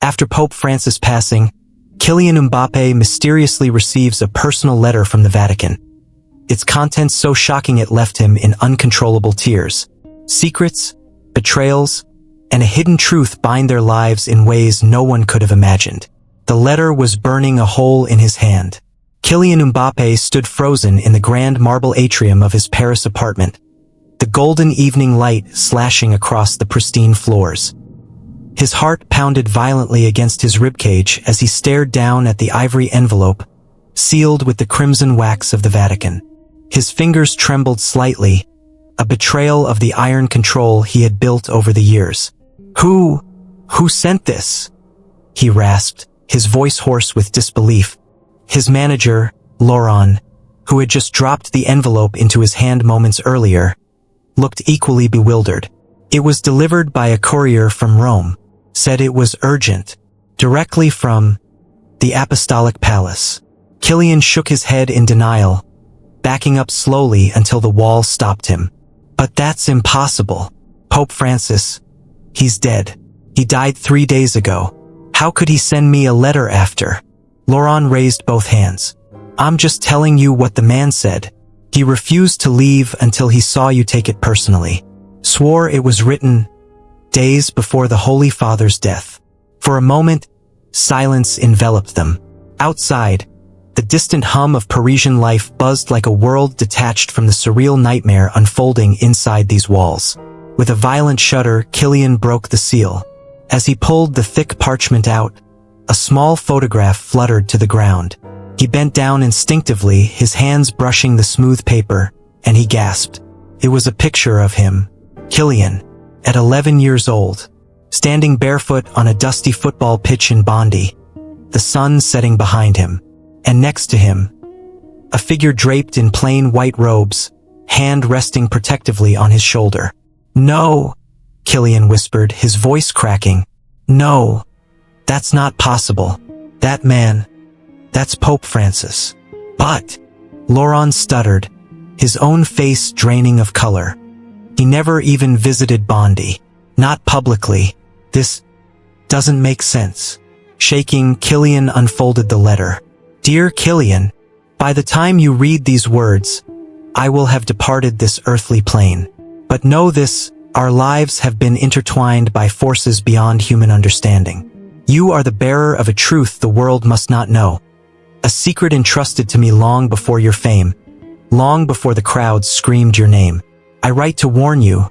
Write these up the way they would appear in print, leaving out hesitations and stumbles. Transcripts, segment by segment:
After Pope Francis' passing, Kylian Mbappé mysteriously receives a personal letter from the Vatican. Its contents so shocking it left him in uncontrollable tears. Secrets, betrayals, and a hidden truth bind their lives in ways no one could have imagined. The letter was burning a hole in his hand. Kylian Mbappé stood frozen in the grand marble atrium of his Paris apartment, the golden evening light slashing across the pristine floors. His heart pounded violently against his ribcage as he stared down at the ivory envelope, sealed with the crimson wax of the Vatican. His fingers trembled slightly, a betrayal of the iron control he had built over the years. Who sent this?" he rasped, his voice hoarse with disbelief. His manager, Laurent, who had just dropped the envelope into his hand moments earlier, looked equally bewildered. "It was delivered by a courier from Rome. Said it was urgent. Directly from the Apostolic Palace." Kylian shook his head in denial, backing up slowly until the wall stopped him. "But that's impossible. Pope Francis, he's dead. He died 3 days ago. How could he send me a letter after?" Laurent raised both hands. "I'm just telling you what the man said. He refused to leave until he saw you take it personally. Swore it was written days before the Holy Father's death." For a moment, silence enveloped them. Outside, the distant hum of Parisian life buzzed like a world detached from the surreal nightmare unfolding inside these walls. With a violent shudder, Kylian broke the seal. As he pulled the thick parchment out, a small photograph fluttered to the ground. He bent down instinctively, his hands brushing the smooth paper, and he gasped. It was a picture of him, Kylian, at 11 years old, standing barefoot on a dusty football pitch in Bondy, the sun setting behind him. And next to him, a figure draped in plain white robes, hand resting protectively on his shoulder. "No," Kylian whispered, his voice cracking. "No, that's not possible. That man, that's Pope Francis." "But," Laurent stuttered, his own face draining of color. "He never even visited Bondy. Not publicly. This doesn't make sense." Shaking, Kylian unfolded the letter. "Dear Kylian, by the time you read these words, I will have departed this earthly plane. But know this, our lives have been intertwined by forces beyond human understanding. You are the bearer of a truth the world must not know. A secret entrusted to me long before your fame, long before the crowds screamed your name. I write to warn you,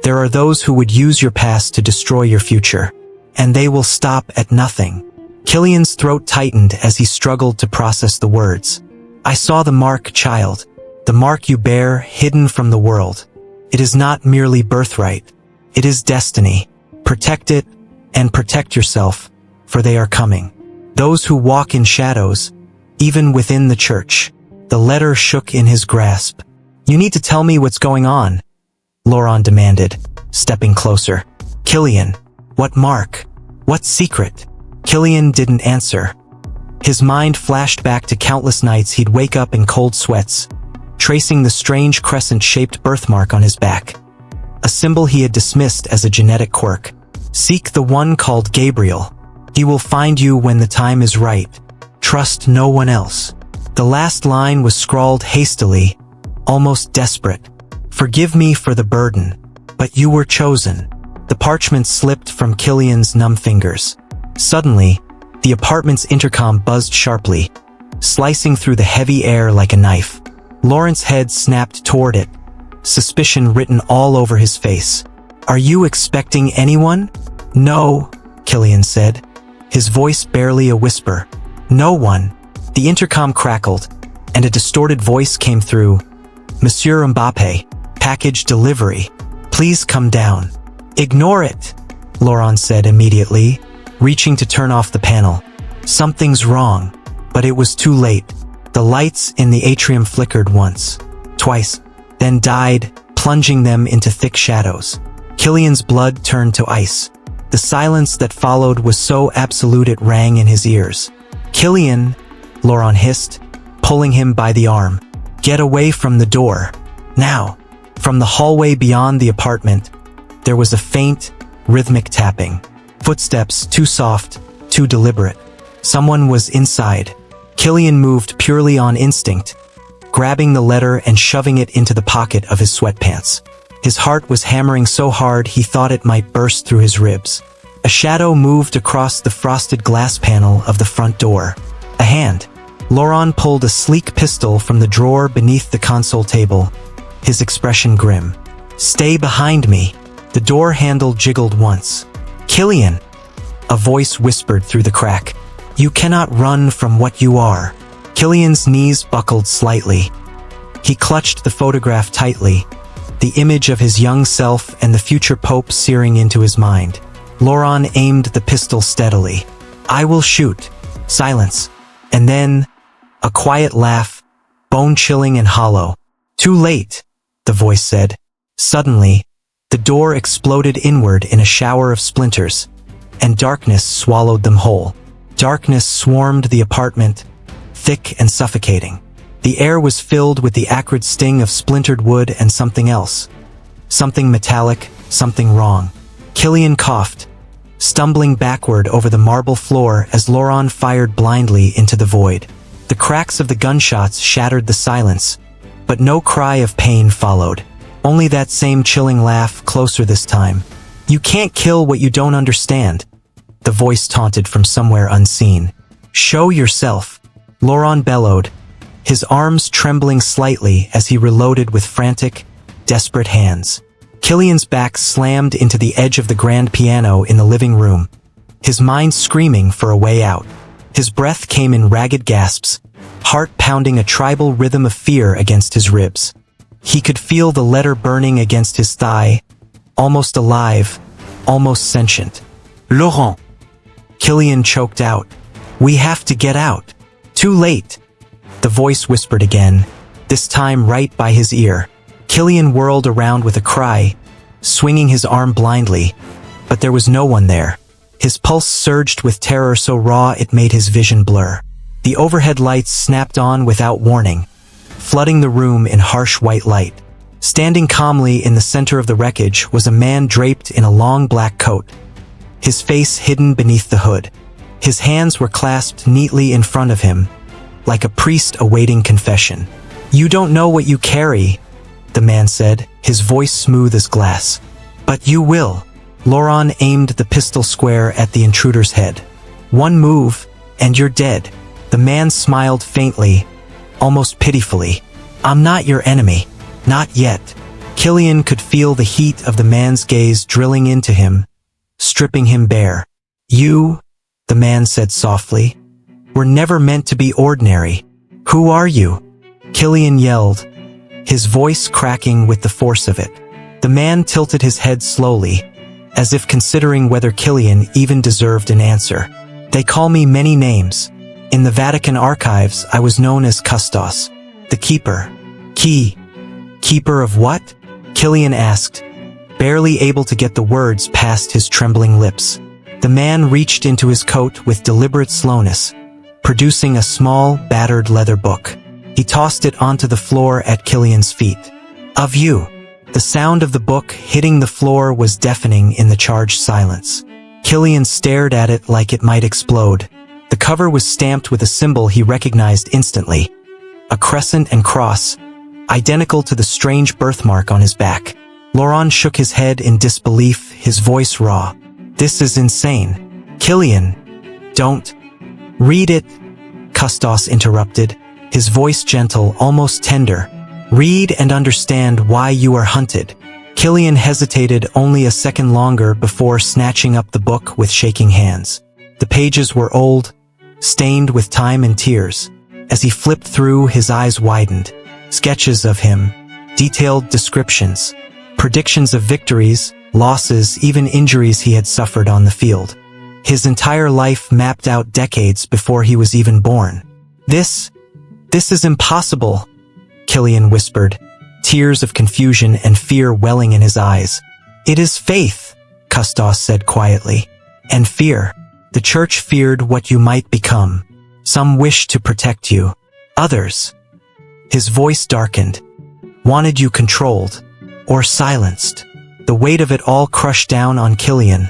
there are those who would use your past to destroy your future, and they will stop at nothing." Kylian's throat tightened as he struggled to process the words. "I saw the mark, child, the mark you bear hidden from the world. It is not merely birthright, it is destiny. Protect it, and protect yourself, for they are coming. Those who walk in shadows, even within the church." The letter shook in his grasp. "You need to tell me what's going on," Laurent demanded, stepping closer. "Kylian, what mark? What secret?" Kylian didn't answer. His mind flashed back to countless nights he'd wake up in cold sweats, tracing the strange crescent-shaped birthmark on his back. A symbol he had dismissed as a genetic quirk. "Seek the one called Gabriel. He will find you when the time is right. Trust no one else." The last line was scrawled hastily, almost desperate. "Forgive me for the burden, but you were chosen." The parchment slipped from Kylian's numb fingers. Suddenly, the apartment's intercom buzzed sharply, slicing through the heavy air like a knife. Laurent's head snapped toward it, suspicion written all over his face. "Are you expecting anyone?" "No," Kylian said, his voice barely a whisper. "No one." The intercom crackled, and a distorted voice came through. "Monsieur Mbappé, package delivery. Please come down." "Ignore it," Laurent said immediately, reaching to turn off the panel. "Something's wrong." But it was too late. The lights in the atrium flickered once, twice, then died, plunging them into thick shadows. Kylian's blood turned to ice. The silence that followed was so absolute it rang in his ears. "Kylian," Laurent hissed, pulling him by the arm. "Get away from the door. Now." From the hallway beyond the apartment, there was a faint, rhythmic tapping. Footsteps, too soft, too deliberate. Someone was inside. Kylian moved purely on instinct, grabbing the letter and shoving it into the pocket of his sweatpants. His heart was hammering so hard he thought it might burst through his ribs. A shadow moved across the frosted glass panel of the front door. A hand. Laurent pulled a sleek pistol from the drawer beneath the console table, his expression grim. "Stay behind me." The door handle jiggled once. "Kylian," a voice whispered through the crack. "You cannot run from what you are." Kylian's knees buckled slightly. He clutched the photograph tightly, the image of his young self and the future pope searing into his mind. Laurent aimed the pistol steadily. "I will shoot." Silence. And then, a quiet laugh, bone-chilling and hollow. "Too late," the voice said. Suddenly, the door exploded inward in a shower of splinters, and darkness swallowed them whole. Darkness swarmed the apartment, thick and suffocating. The air was filled with the acrid sting of splintered wood and something else. Something metallic, something wrong. Kylian coughed, stumbling backward over the marble floor as Laurent fired blindly into the void. The cracks of the gunshots shattered the silence, but no cry of pain followed. Only that same chilling laugh, closer this time. "You can't kill what you don't understand," the voice taunted from somewhere unseen. "Show yourself," Laurent bellowed, his arms trembling slightly as he reloaded with frantic, desperate hands. Kylian's back slammed into the edge of the grand piano in the living room, his mind screaming for a way out. His breath came in ragged gasps, heart pounding a tribal rhythm of fear against his ribs. He could feel the letter burning against his thigh, almost alive, almost sentient. "Laurent," Kylian choked out. "We have to get out." "Too late," the voice whispered again, this time right by his ear. Kylian whirled around with a cry, swinging his arm blindly, but there was no one there. His pulse surged with terror so raw it made his vision blur. The overhead lights snapped on without warning, flooding the room in harsh white light. Standing calmly in the center of the wreckage was a man draped in a long black coat, his face hidden beneath the hood. His hands were clasped neatly in front of him, like a priest awaiting confession. "You don't know what you carry," the man said, his voice smooth as glass. "But you will." Laurent aimed the pistol square at the intruder's head. "One move, and you're dead." The man smiled faintly, almost pitifully. "I'm not your enemy. Not yet." Kylian could feel the heat of the man's gaze drilling into him, stripping him bare. "You," the man said softly, "were never meant to be ordinary." "Who are you?" Kylian yelled, his voice cracking with the force of it. The man tilted his head slowly, as if considering whether Kylian even deserved an answer. "They call me many names. In the Vatican archives, I was known as Custos, the keeper." Keeper of what?" Kylian asked, barely able to get the words past his trembling lips. The man reached into his coat with deliberate slowness, producing a small, battered leather book. He tossed it onto the floor at Kylian's feet. "Of you." The sound of the book hitting the floor was deafening in the charged silence. Kylian stared at it like it might explode. The cover was stamped with a symbol he recognized instantly, a crescent and cross, identical to the strange birthmark on his back. Laurent shook his head in disbelief, his voice raw. "This is insane." "Kylian, don't read it," Custos interrupted, his voice gentle, almost tender. "Read and understand why you are hunted." Kylian hesitated only a second longer before snatching up the book with shaking hands. The pages were old, stained with time and tears. As he flipped through, his eyes widened. Sketches of him, detailed descriptions, predictions of victories, losses, even injuries he had suffered on the field. His entire life mapped out decades before he was even born. This is impossible," Kylian whispered, tears of confusion and fear welling in his eyes. "It is faith," Custos said quietly. "And fear. The church feared what you might become. Some wished to protect you. Others," his voice darkened, "wanted you controlled or silenced." The weight of it all crushed down on Kylian,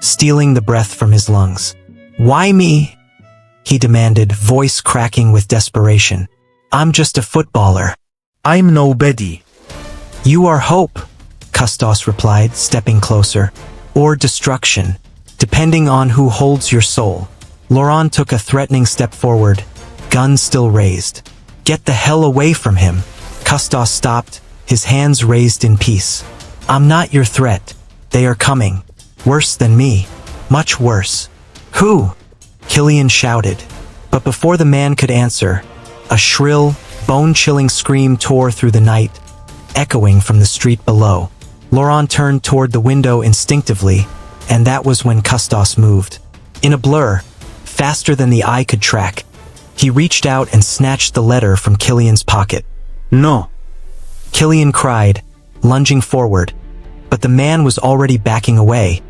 stealing the breath from his lungs. Why me? He demanded, voice cracking with desperation. I'm just a footballer. I'm nobody. You are hope, Custos replied, stepping closer. Or destruction, depending on who holds your soul. Laurent took a threatening step forward, gun still raised. Get the hell away from him. Custos stopped, his hands raised in peace. I'm not your threat. They are coming. Worse than me. Much worse. Who? Kylian shouted. But before the man could answer, a shrill, bone-chilling scream tore through the night, echoing from the street below. Laurent turned toward the window instinctively, and that was when Custos moved. In a blur, faster than the eye could track, he reached out and snatched the letter from Kylian's pocket. No. Kylian cried, lunging forward, but the man was already backing away,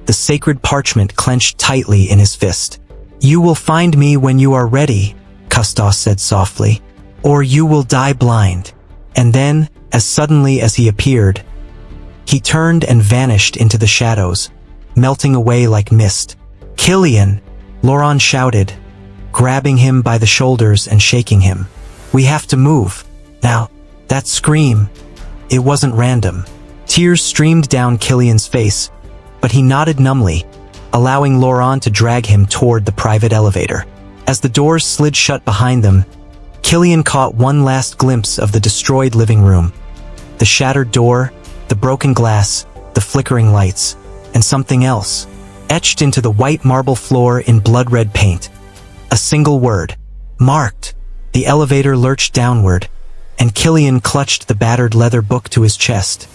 the sacred parchment clenched tightly in his fist. You will find me when you are ready, Custos said softly, or you will die blind. And then, as suddenly as he appeared, he turned and vanished into the shadows, melting away like mist. Kylian, Laurent shouted, grabbing him by the shoulders and shaking him. We have to move. Now, that scream, it wasn't random. Tears streamed down Kylian's face, but he nodded numbly, allowing Laurent to drag him toward the private elevator. As the doors slid shut behind them, Kylian caught one last glimpse of the destroyed living room. The shattered door, the broken glass, the flickering lights, and something else, etched into the white marble floor in blood-red paint. A single word. Marked. The elevator lurched downward, and Kylian clutched the battered leather book to his chest,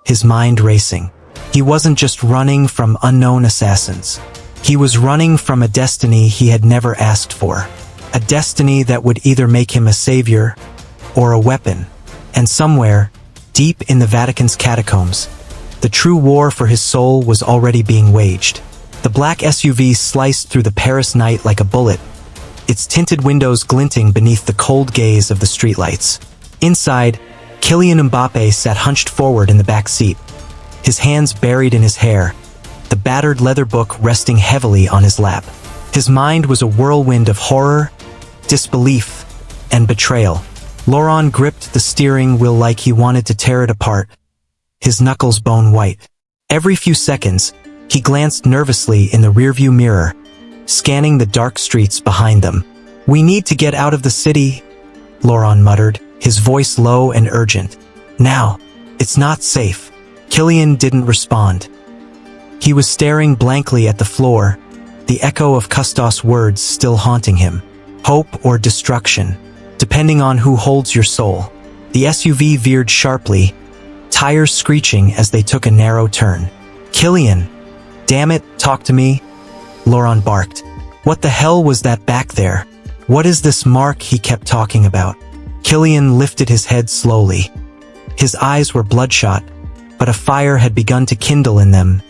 his mind racing. He wasn't just running from unknown assassins. He was running from a destiny he had never asked for. A destiny that would either make him a savior or a weapon. And somewhere, deep in the Vatican's catacombs, the true war for his soul was already being waged. The black SUV sliced through the Paris night like a bullet, its tinted windows glinting beneath the cold gaze of the streetlights. Inside, Kylian Mbappé sat hunched forward in the back seat, his hands buried in his hair, the battered leather book resting heavily on his lap. His mind was a whirlwind of horror, disbelief, and betrayal. Laurent gripped the steering wheel like he wanted to tear it apart, his knuckles bone white. Every few seconds, he glanced nervously in the rearview mirror, scanning the dark streets behind them. We need to get out of the city, Laurent muttered, his voice low and urgent. Now, it's not safe. Kylian didn't respond. He was staring blankly at the floor, the echo of Custos' words still haunting him. Hope or destruction, depending on who holds your soul. The SUV veered sharply, tires screeching as they took a narrow turn. Kylian, damn it, talk to me, Laurent barked. What the hell was that back there? What is this mark he kept talking about? Kylian lifted his head slowly. His eyes were bloodshot, but a fire had begun to kindle in them.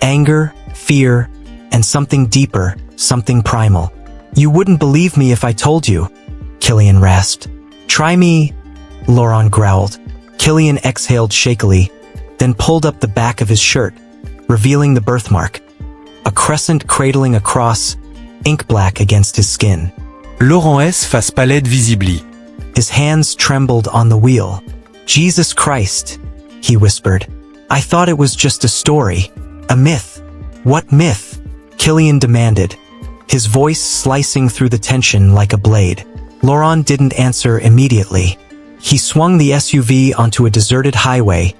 Anger, fear, and something deeper, something primal. You wouldn't believe me if I told you, Kylian rasped. Try me, Laurent growled. Kylian exhaled shakily, then pulled up the back of his shirt, revealing the birthmark. A crescent cradling a cross, ink black against his skin. Laurent S. face palette visibly. His hands trembled on the wheel. Jesus Christ, he whispered. I thought it was just a story, a myth. What myth? Kylian demanded, his voice slicing through the tension like a blade. Laurent didn't answer immediately. He swung the SUV onto a deserted highway,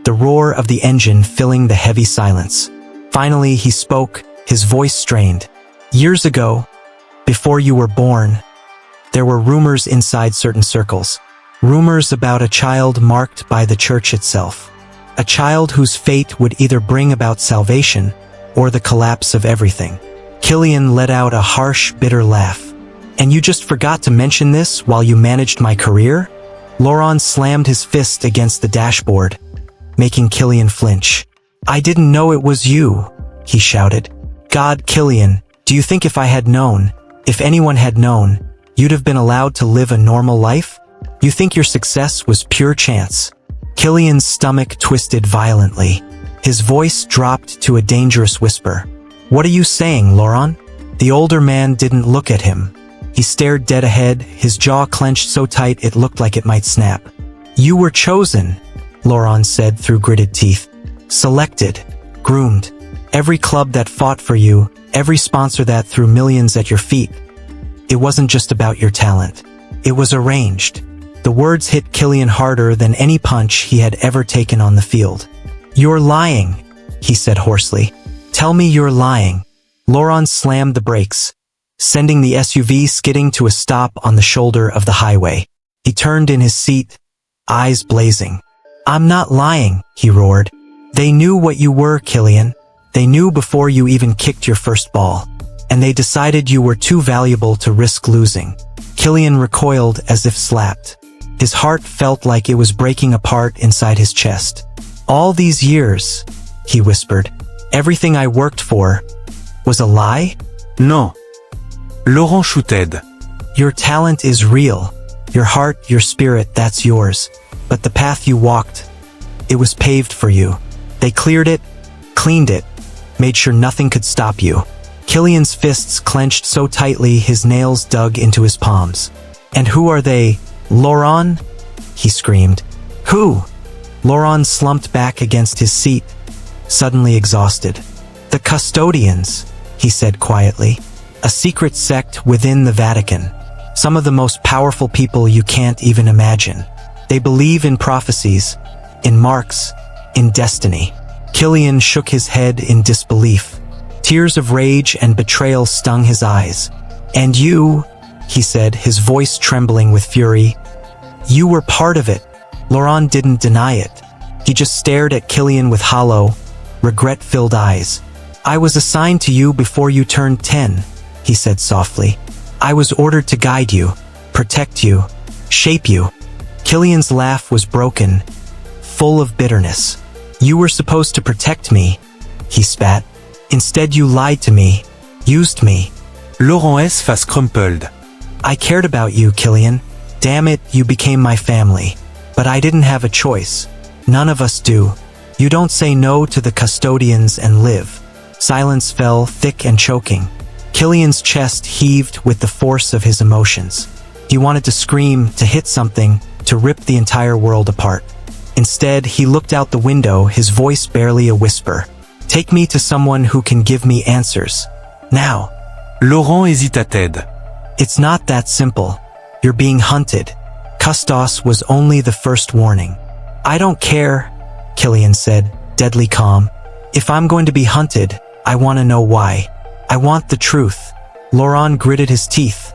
the roar of the engine filling the heavy silence. Finally, he spoke, his voice strained. Years ago, before you were born, there were rumors inside certain circles. Rumors about a child marked by the church itself. A child whose fate would either bring about salvation or the collapse of everything. Kylian let out a harsh, bitter laugh. And you just forgot to mention this while you managed my career? Laurent slammed his fist against the dashboard, making Kylian flinch. I didn't know it was you, he shouted. God, Kylian, do you think if I had known, if anyone had known, you'd have been allowed to live a normal life? You think your success was pure chance? Kylian's stomach twisted violently. His voice dropped to a dangerous whisper. What are you saying, Laurent? The older man didn't look at him. He stared dead ahead, his jaw clenched so tight it looked like it might snap. "You were chosen," Laurent said through gritted teeth. "Selected. Groomed. Every club that fought for you, every sponsor that threw millions at your feet. It wasn't just about your talent. It was arranged." The words hit Kylian harder than any punch he had ever taken on the field. "You're lying," he said hoarsely. "Tell me you're lying." Laurent slammed the brakes, sending the SUV skidding to a stop on the shoulder of the highway. He turned in his seat, eyes blazing. "I'm not lying," he roared. "They knew what you were, Kylian. They knew before you even kicked your first ball. And they decided you were too valuable to risk losing." Kylian recoiled as if slapped. His heart felt like it was breaking apart inside his chest. "All these years," he whispered, "everything I worked for was a lie?" Non. Laurent shouted. "Your talent is real. Your heart, your spirit, that's yours. But the path you walked, it was paved for you. They cleared it, cleaned it, made sure nothing could stop you." Kylian's fists clenched so tightly his nails dug into his palms. "And who are they, Laurent?" he screamed. "Who?" Laurent slumped back against his seat, suddenly exhausted. "The custodians," he said quietly. "A secret sect within the Vatican. Some of the most powerful people you can't even imagine. They believe in prophecies, in marks, in destiny." Kylian shook his head in disbelief. Tears of rage and betrayal stung his eyes. "And you," he said, his voice trembling with fury, "you were part of it." Laurent didn't deny it. He just stared at Kylian with hollow, regret-filled eyes. "I was assigned to you before you turned 10, he said softly. "I was ordered to guide you, protect you, shape you." Kylian's laugh was broken, full of bitterness. "You were supposed to protect me," he spat. "Instead you lied to me, used me." Laurent's face crumpled. "I cared about you, Kylian. Damn it, you became my family. But I didn't have a choice. None of us do. You don't say no to the custodians and live." Silence fell, thick and choking. Kylian's chest heaved with the force of his emotions. He wanted to scream, to hit something, to rip the entire world apart. Instead, he looked out the window, his voice barely a whisper. "Take me to someone who can give me answers. Now." Laurent hésitated. "It's not that simple. You're being hunted." Custos was only the first warning. "I don't care," Kylian said, deadly calm. "If I'm going to be hunted, I want to know why. I want the truth." Laurent gritted his teeth,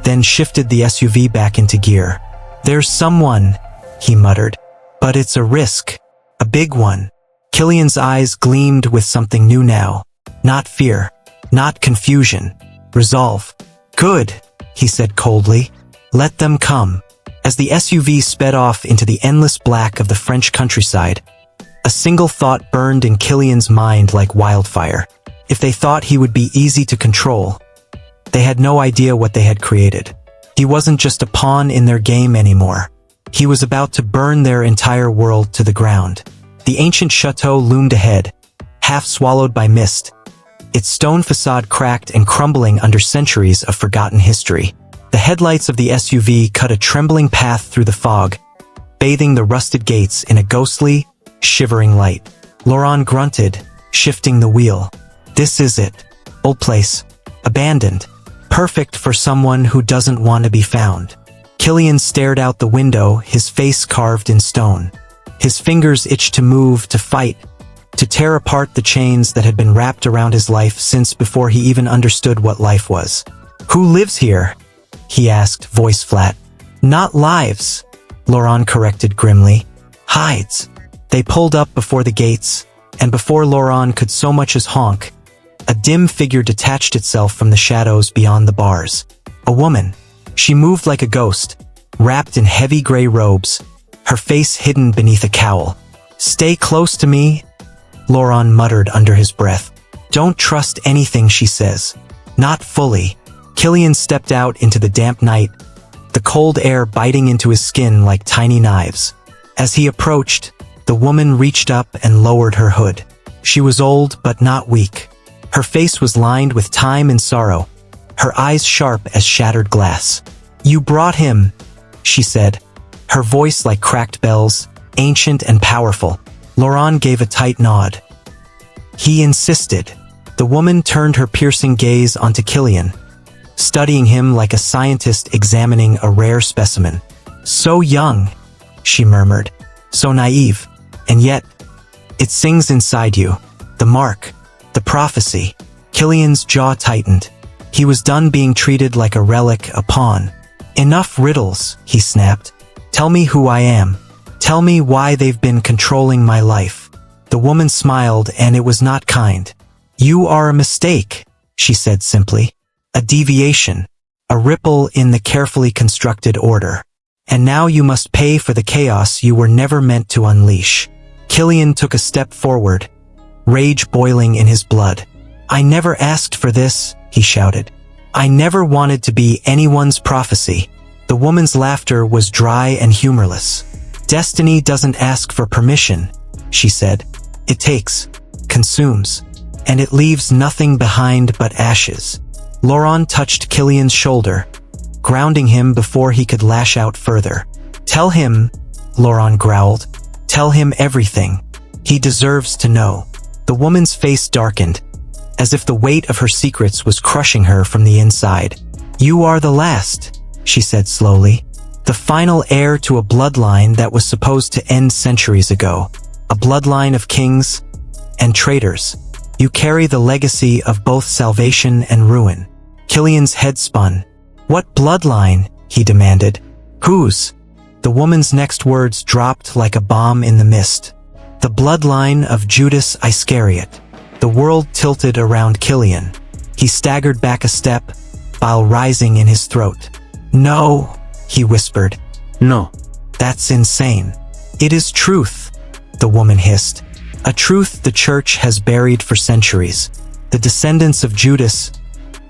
then shifted the SUV back into gear. "There's someone," he muttered. "But it's a risk. A big one." Kylian's eyes gleamed with something new now. Not fear. Not confusion. Resolve. "Good," he said coldly. "Let them come." As the SUV sped off into the endless black of the French countryside, a single thought burned in Kylian's mind like wildfire. If they thought he would be easy to control, they had no idea what they had created. He wasn't just a pawn in their game anymore. He was about to burn their entire world to the ground. The ancient chateau loomed ahead, half swallowed by mist, its stone facade cracked and crumbling under centuries of forgotten history. The headlights of the SUV cut a trembling path through the fog, bathing the rusted gates in a ghostly, shivering light. Laurent grunted, shifting the wheel. This is it. Old place. Abandoned. Perfect for someone who doesn't want to be found. Kylian stared out the window, his face carved in stone. His fingers itched to move, to fight, to tear apart the chains that had been wrapped around his life since before he even understood what life was. "Who lives here?" he asked, voice flat. "Not lives," Laurent corrected grimly. "Hides." They pulled up before the gates, and before Laurent could so much as honk, a dim figure detached itself from the shadows beyond the bars. A woman. She moved like a ghost, wrapped in heavy gray robes, her face hidden beneath a cowl. "Stay close to me," Laurent muttered under his breath. "Don't trust anything she says. Not fully." Kylian stepped out into the damp night, the cold air biting into his skin like tiny knives. As he approached, the woman reached up and lowered her hood. She was old but not weak. Her face was lined with time and sorrow, her eyes sharp as shattered glass. "You brought him," she said, her voice like cracked bells, ancient and powerful. Laurent gave a tight nod. "He insisted." The woman turned her piercing gaze onto Kylian, studying him like a scientist examining a rare specimen. "So young," she murmured, "so naive, and yet, it sings inside you. The mark, the prophecy." Kylian's jaw tightened. He was done being treated like a relic, a pawn. "Enough riddles," he snapped. "Tell me who I am. Tell me why they've been controlling my life." The woman smiled, and it was not kind. "You are a mistake," she said simply. "A deviation, a ripple in the carefully constructed order. And now you must pay for the chaos you were never meant to unleash." Kylian took a step forward, rage boiling in his blood. "I never asked for this," he shouted. "I never wanted to be anyone's prophecy." The woman's laughter was dry and humorless. "Destiny doesn't ask for permission," she said. "It takes, consumes, and it leaves nothing behind but ashes." Laurent touched Kylian's shoulder, grounding him before he could lash out further. "Tell him," Laurent growled. "Tell him everything. He deserves to know." The woman's face darkened, as if the weight of her secrets was crushing her from the inside. "You are the last," she said slowly. "The final heir to a bloodline that was supposed to end centuries ago. A bloodline of kings and traitors. You carry the legacy of both salvation and ruin." Kylian's head spun. "What bloodline?" he demanded. "Whose?" The woman's next words dropped like a bomb in the mist. "The bloodline of Judas Iscariot." The world tilted around Kylian. He staggered back a step, bile rising in his throat. "No," he whispered. No. "That's insane." "It is truth," the woman hissed. "A truth the church has buried for centuries. The descendants of Judas,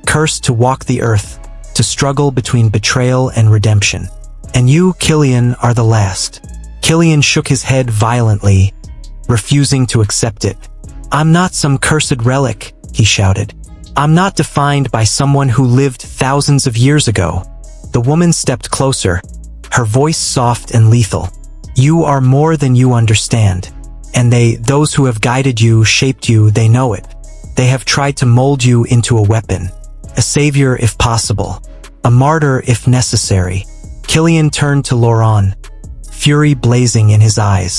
cursed to walk the earth, to struggle between betrayal and redemption. And you, Kylian, are the last." Kylian shook his head violently, refusing to accept it. "I'm not some cursed relic," he shouted. "I'm not defined by someone who lived thousands of years ago." The woman stepped closer, her voice soft and lethal. "You are more than you understand. And those who have guided you, shaped you, they know it. They have tried to mold you into a weapon. A savior if possible. A martyr if necessary." Kylian turned to Laurent, fury blazing in his eyes.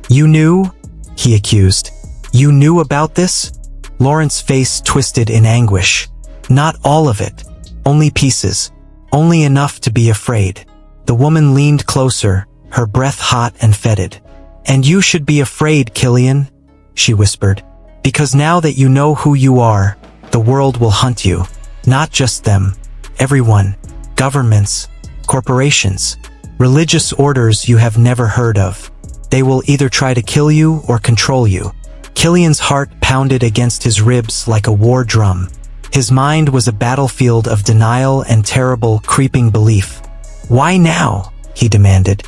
"You knew?" he accused. "You knew about this?" Laurent's face twisted in anguish. "Not all of it. Only pieces. Only enough to be afraid." The woman leaned closer, her breath hot and fetid. "And you should be afraid, Kylian," she whispered. "Because now that you know who you are, the world will hunt you. Not just them. Everyone. Governments. Corporations. Religious orders you have never heard of. They will either try to kill you or control you." Kylian's heart pounded against his ribs like a war drum. His mind was a battlefield of denial and terrible, creeping belief. "Why now?" he demanded.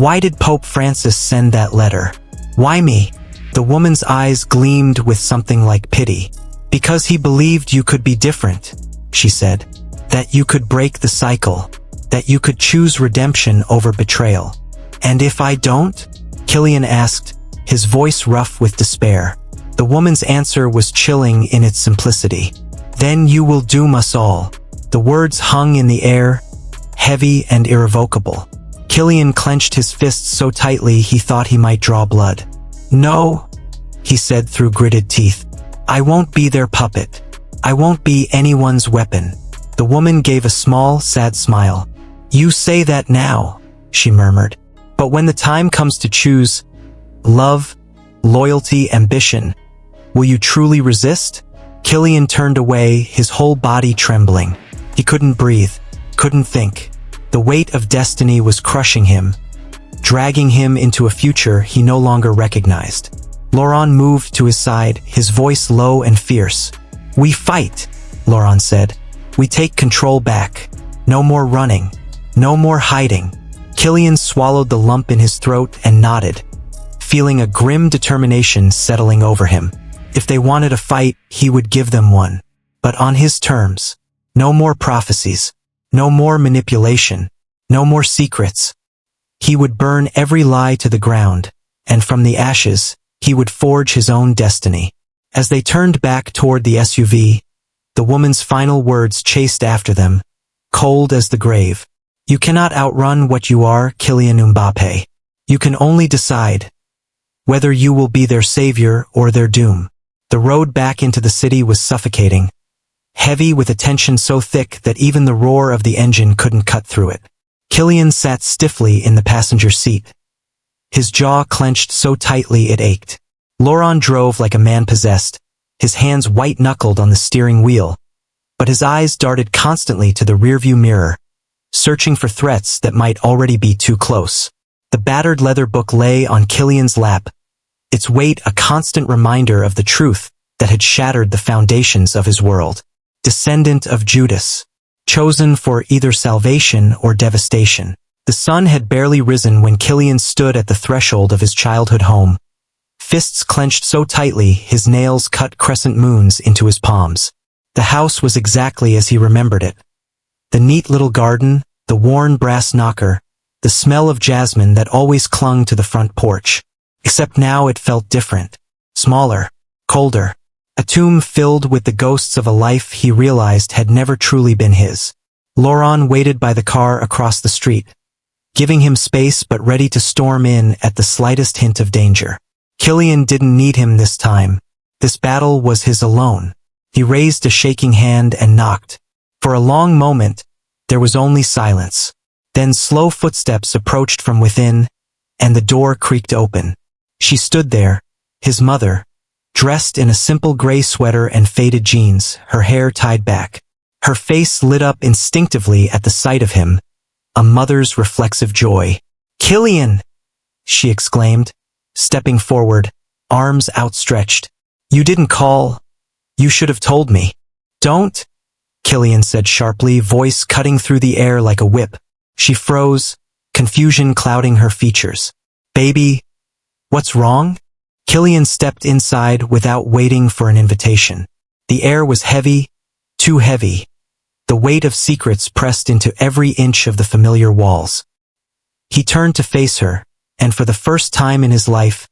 "Why did Pope Francis send that letter? Why me?" The woman's eyes gleamed with something like pity. "Because he believed you could be different," she said. "That you could break the cycle. That you could choose redemption over betrayal." "And if I don't?" Kylian asked, his voice rough with despair. The woman's answer was chilling in its simplicity. "Then you will doom us all." The words hung in the air, heavy and irrevocable. Kylian clenched his fists so tightly he thought he might draw blood. "No," he said through gritted teeth. "I won't be their puppet. I won't be anyone's weapon." The woman gave a small, sad smile. "You say that now," she murmured. "But when the time comes to choose love, loyalty, ambition, will you truly resist?" Kylian turned away, his whole body trembling. He couldn't breathe, couldn't think. The weight of destiny was crushing him, dragging him into a future he no longer recognized. Laurent moved to his side, his voice low and fierce. "We fight," Laurent said. "We take control back. No more running. No more hiding." Kylian swallowed the lump in his throat and nodded, feeling a grim determination settling over him. If they wanted a fight, he would give them one. But on his terms. No more prophecies. No more manipulation. No more secrets. He would burn every lie to the ground, and from the ashes, he would forge his own destiny. As they turned back toward the SUV, the woman's final words chased after them, cold as the grave. You cannot outrun what you are, Kylian Mbappé. You can only decide whether you will be their savior or their doom. The road back into the city was suffocating, heavy with a tension so thick that even the roar of the engine couldn't cut through it. Kylian sat stiffly in the passenger seat. His jaw clenched so tightly it ached. Laurent drove like a man possessed, his hands white-knuckled on the steering wheel, but his eyes darted constantly to the rearview mirror, searching for threats that might already be too close. The battered leather book lay on Kylian's lap, its weight a constant reminder of the truth that had shattered the foundations of his world. Descendant of Judas, chosen for either salvation or devastation. The sun had barely risen when Kylian stood at the threshold of his childhood home, fists clenched so tightly his nails cut crescent moons into his palms. The house was exactly as he remembered it. The neat little garden, the worn brass knocker, the smell of jasmine that always clung to the front porch. Except now it felt different, smaller, colder. A tomb filled with the ghosts of a life he realized had never truly been his. Laurent waited by the car across the street, giving him space but ready to storm in at the slightest hint of danger. Kylian didn't need him this time. This battle was his alone. He raised a shaking hand and knocked. For a long moment, there was only silence. Then slow footsteps approached from within, and the door creaked open. She stood there, his mother, dressed in a simple gray sweater and faded jeans, her hair tied back. Her face lit up instinctively at the sight of him, a mother's reflexive joy. "Kylian!" she exclaimed, stepping forward, arms outstretched. "You didn't call. You should have told me." "Don't," Kylian said sharply, voice cutting through the air like a whip. She froze, confusion clouding her features. "Baby, what's wrong?" Kylian stepped inside without waiting for an invitation. The air was heavy, too heavy. The weight of secrets pressed into every inch of the familiar walls. He turned to face her, and for the first time in his life,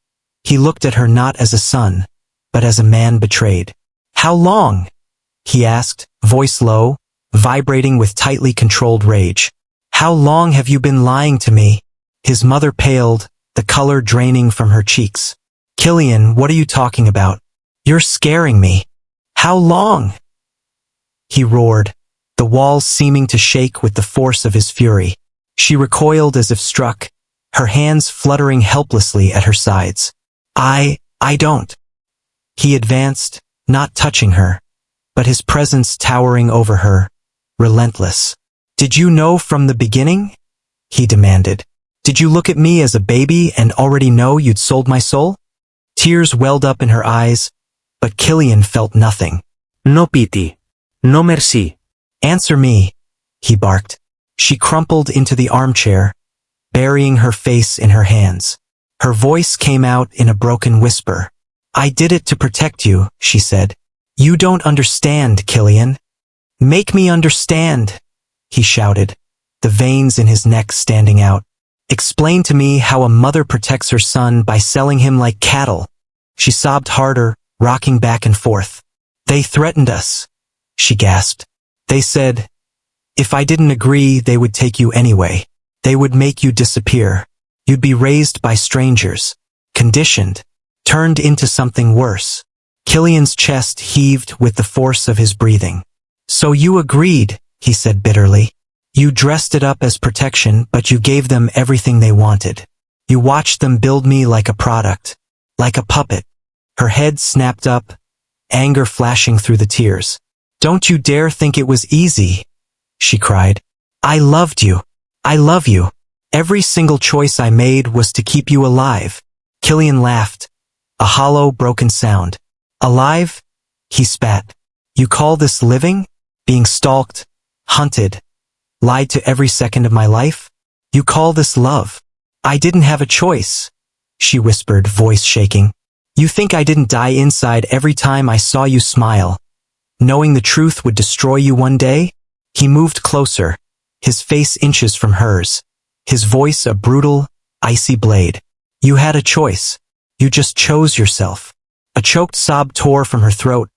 he looked at her not as a son, but as a man betrayed. "How long?" he asked, voice low, vibrating with tightly controlled rage. "How long have you been lying to me?" His mother paled, the color draining from her cheeks. "Kylian, what are you talking about? You're scaring me. How long?" he roared, the walls seeming to shake with the force of his fury. She recoiled as if struck, her hands fluttering helplessly at her sides. I don't." He advanced, not touching her, but his presence towering over her, relentless. "Did you know from the beginning?" he demanded. "Did you look at me as a baby and already know you'd sold my soul?" Tears welled up in her eyes, but Kylian felt nothing. No pity. No merci. "Answer me," he barked. She crumpled into the armchair, burying her face in her hands. Her voice came out in a broken whisper. "I did it to protect you," she said. "You don't understand, Kylian." "Make me understand," he shouted, the veins in his neck standing out. "Explain to me how a mother protects her son by selling him like cattle." She sobbed harder, rocking back and forth. "They threatened us," she gasped. "They said, if I didn't agree, they would take you anyway. They would make you disappear. You'd be raised by strangers, conditioned, turned into something worse." Kylian's chest heaved with the force of his breathing. "So you agreed," he said bitterly. "You dressed it up as protection, but you gave them everything they wanted. You watched them build me like a product, like a puppet." Her head snapped up, anger flashing through the tears. "Don't you dare think it was easy," she cried. "I loved you. I love you. Every single choice I made was to keep you alive." Kylian laughed, a hollow, broken sound. "Alive?" he spat. "You call this living? Being stalked, hunted, lied to every second of my life? You call this love?" "I didn't have a choice," she whispered, voice shaking. You think I didn't die inside every time I saw you smile, knowing the truth would destroy you one day? He moved closer, his face inches from hers, his voice a brutal, icy blade. You had a choice. You just chose yourself. A choked sob tore from her throat,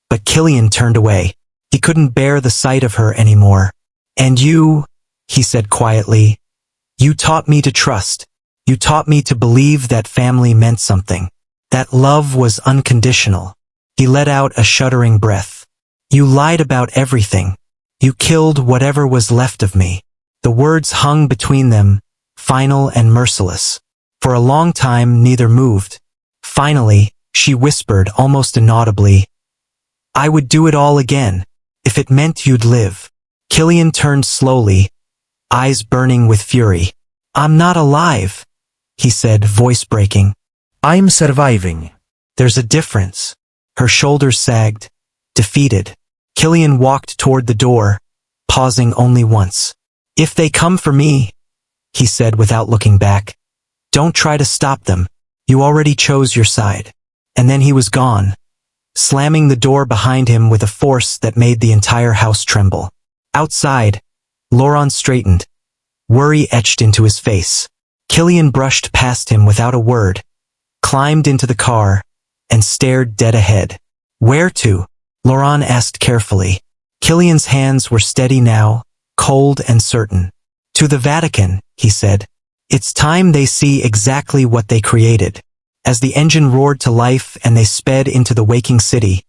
but Kylian turned away. He couldn't bear the sight of her anymore. And you, he said quietly, you taught me to trust. You taught me to believe that family meant something, that love was unconditional. He let out a shuddering breath. You lied about everything. You killed whatever was left of me. The words hung between them, final and merciless. For a long time neither moved. Finally, she whispered almost inaudibly, I would do it all again, if it meant you'd live. Kylian turned slowly, eyes burning with fury. I'm not alive, he said, voice breaking. I'm surviving. There's a difference. Her shoulders sagged, defeated. Kylian walked toward the door, pausing only once. If they come for me, he said without looking back, don't try to stop them. You already chose your side. And then he was gone, slamming the door behind him with a force that made the entire house tremble. Outside, Laurent straightened, worry etched into his face. Kylian brushed past him without a word, climbed into the car, and stared dead ahead. Where to? Laurent asked carefully. Kylian's hands were steady now, cold and certain. To the Vatican, he said. It's time they see exactly what they created. As the engine roared to life and they sped into the waking city,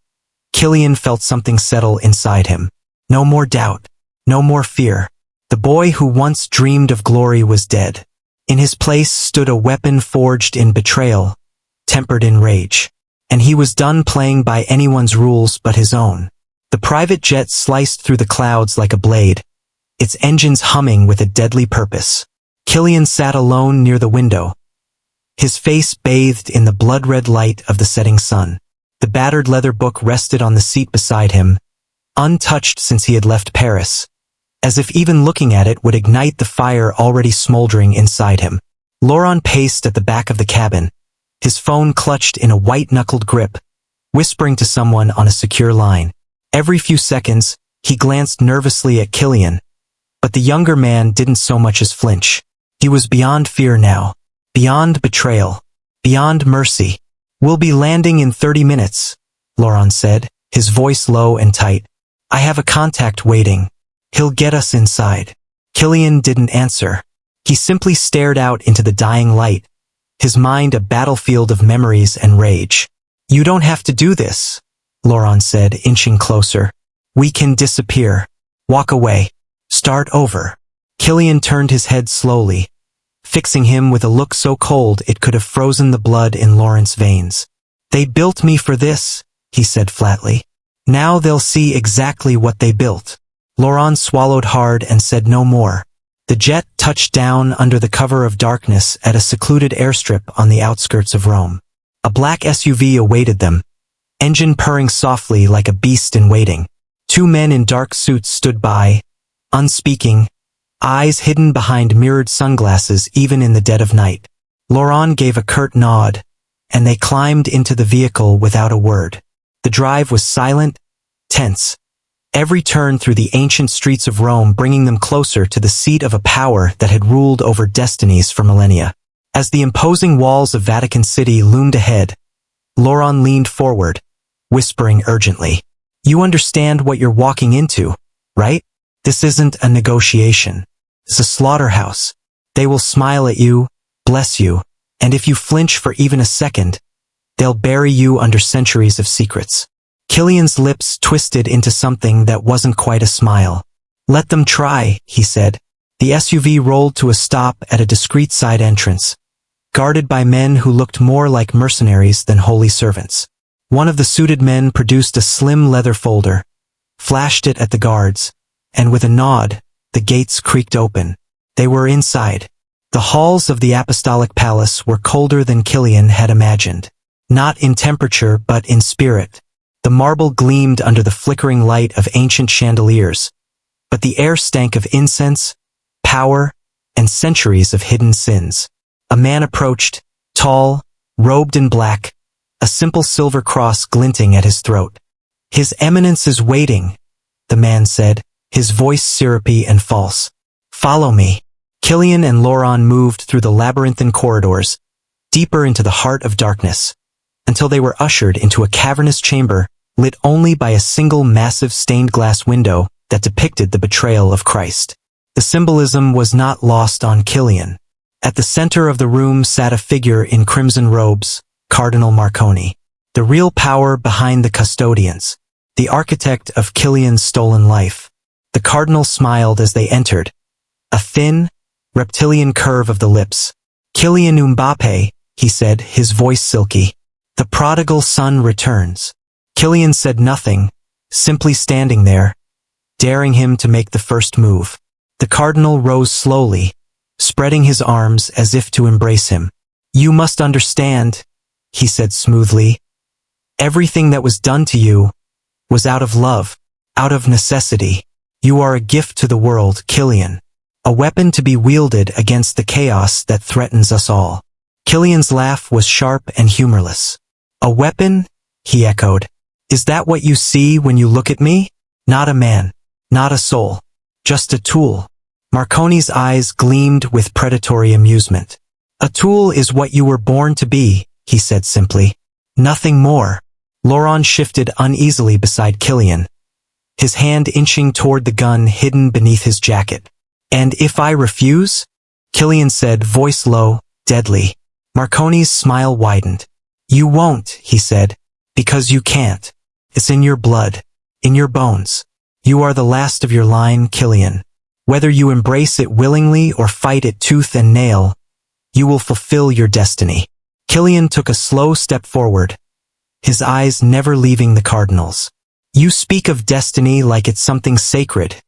Kylian felt something settle inside him. No more doubt, no more fear. The boy who once dreamed of glory was dead. In his place stood a weapon forged in betrayal, tempered in rage. And he was done playing by anyone's rules but his own. The private jet sliced through the clouds like a blade, its engines humming with a deadly purpose. Kylian sat alone near the window, his face bathed in the blood-red light of the setting sun. The battered leather book rested on the seat beside him, untouched since he had left Paris, as if even looking at it would ignite the fire already smoldering inside him. Laurent paced at the back of the cabin, his phone clutched in a white-knuckled grip, whispering to someone on a secure line. Every few seconds, he glanced nervously at Kylian, but the younger man didn't so much as flinch. He was beyond fear now, beyond betrayal, beyond mercy. We'll be landing in 30 minutes, Laurent said, his voice low and tight. I have a contact waiting. He'll get us inside. Kylian didn't answer. He simply stared out into the dying light, his mind a battlefield of memories and rage. You don't have to do this, Laurent said, inching closer. We can disappear. Walk away. Start over. Kylian turned his head slowly, fixing him with a look so cold it could have frozen the blood in Laurent's veins. They built me for this, he said flatly. Now they'll see exactly what they built. Laurent swallowed hard and said no more. The jet touched down under the cover of darkness at a secluded airstrip on the outskirts of Rome. A black SUV awaited them, engine purring softly like a beast in waiting. Two men in dark suits stood by, unspeaking, eyes hidden behind mirrored sunglasses even in the dead of night. Laurent gave a curt nod, and they climbed into the vehicle without a word. The drive was silent, tense, every turn through the ancient streets of Rome bringing them closer to the seat of a power that had ruled over destinies for millennia. As the imposing walls of Vatican City loomed ahead, Laurent leaned forward, whispering urgently, You understand what you're walking into, right? This isn't a negotiation. It's a slaughterhouse. They will smile at you, bless you, and if you flinch for even a second, they'll bury you under centuries of secrets. Kylian's lips twisted into something that wasn't quite a smile. Let them try, he said. The SUV rolled to a stop at a discreet side entrance, guarded by men who looked more like mercenaries than holy servants. One of the suited men produced a slim leather folder, flashed it at the guards, and with a nod, the gates creaked open. They were inside. The halls of the Apostolic Palace were colder than Kylian had imagined. Not in temperature but in spirit. The marble gleamed under the flickering light of ancient chandeliers, but the air stank of incense, power, and centuries of hidden sins. A man approached, tall, robed in black, a simple silver cross glinting at his throat. "His Eminence is waiting," the man said, his voice syrupy and false. "Follow me." Kylian and Laurent moved through the labyrinthine corridors, deeper into the heart of darkness, until they were ushered into a cavernous chamber lit only by a single massive stained glass window that depicted the betrayal of Christ. The symbolism was not lost on Kylian. At the center of the room sat a figure in crimson robes, Cardinal Marconi, the real power behind the custodians, the architect of Kylian's stolen life. The cardinal smiled as they entered, a thin, reptilian curve of the lips. "Kylian Mbappé," he said, his voice silky. "The prodigal son returns." Kylian said nothing, simply standing there, daring him to make the first move. The cardinal rose slowly, spreading his arms as if to embrace him. "You must understand," he said smoothly. "Everything that was done to you was out of love, out of necessity. You are a gift to the world, Kylian. A weapon to be wielded against the chaos that threatens us all." Kylian's laugh was sharp and humorless. "A weapon?" he echoed. "Is that what you see when you look at me? Not a man, not a soul, just a tool." Marconi's eyes gleamed with predatory amusement. "A tool is what you were born to be," he said simply. "Nothing more." Laurent shifted uneasily beside Kylian, his hand inching toward the gun hidden beneath his jacket. "And if I refuse?" Kylian said, voice low, deadly. Marconi's smile widened. "You won't," he said, "because you can't. It's in your blood, in your bones. You are the last of your line, Kylian. Whether you embrace it willingly or fight it tooth and nail, you will fulfill your destiny." Kylian took a slow step forward, his eyes never leaving the cardinal's. "You speak of destiny like it's something sacred,"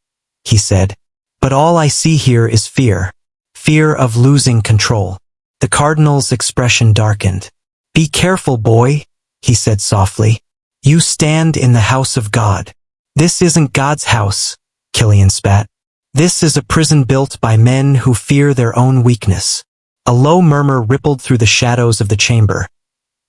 he said, "but all I see here is fear. Fear of losing control." The cardinal's expression darkened. "Be careful, boy," he said softly. "You stand in the house of God." "This isn't God's house," Kylian spat. "This is a prison built by men who fear their own weakness." A low murmur rippled through the shadows of the chamber.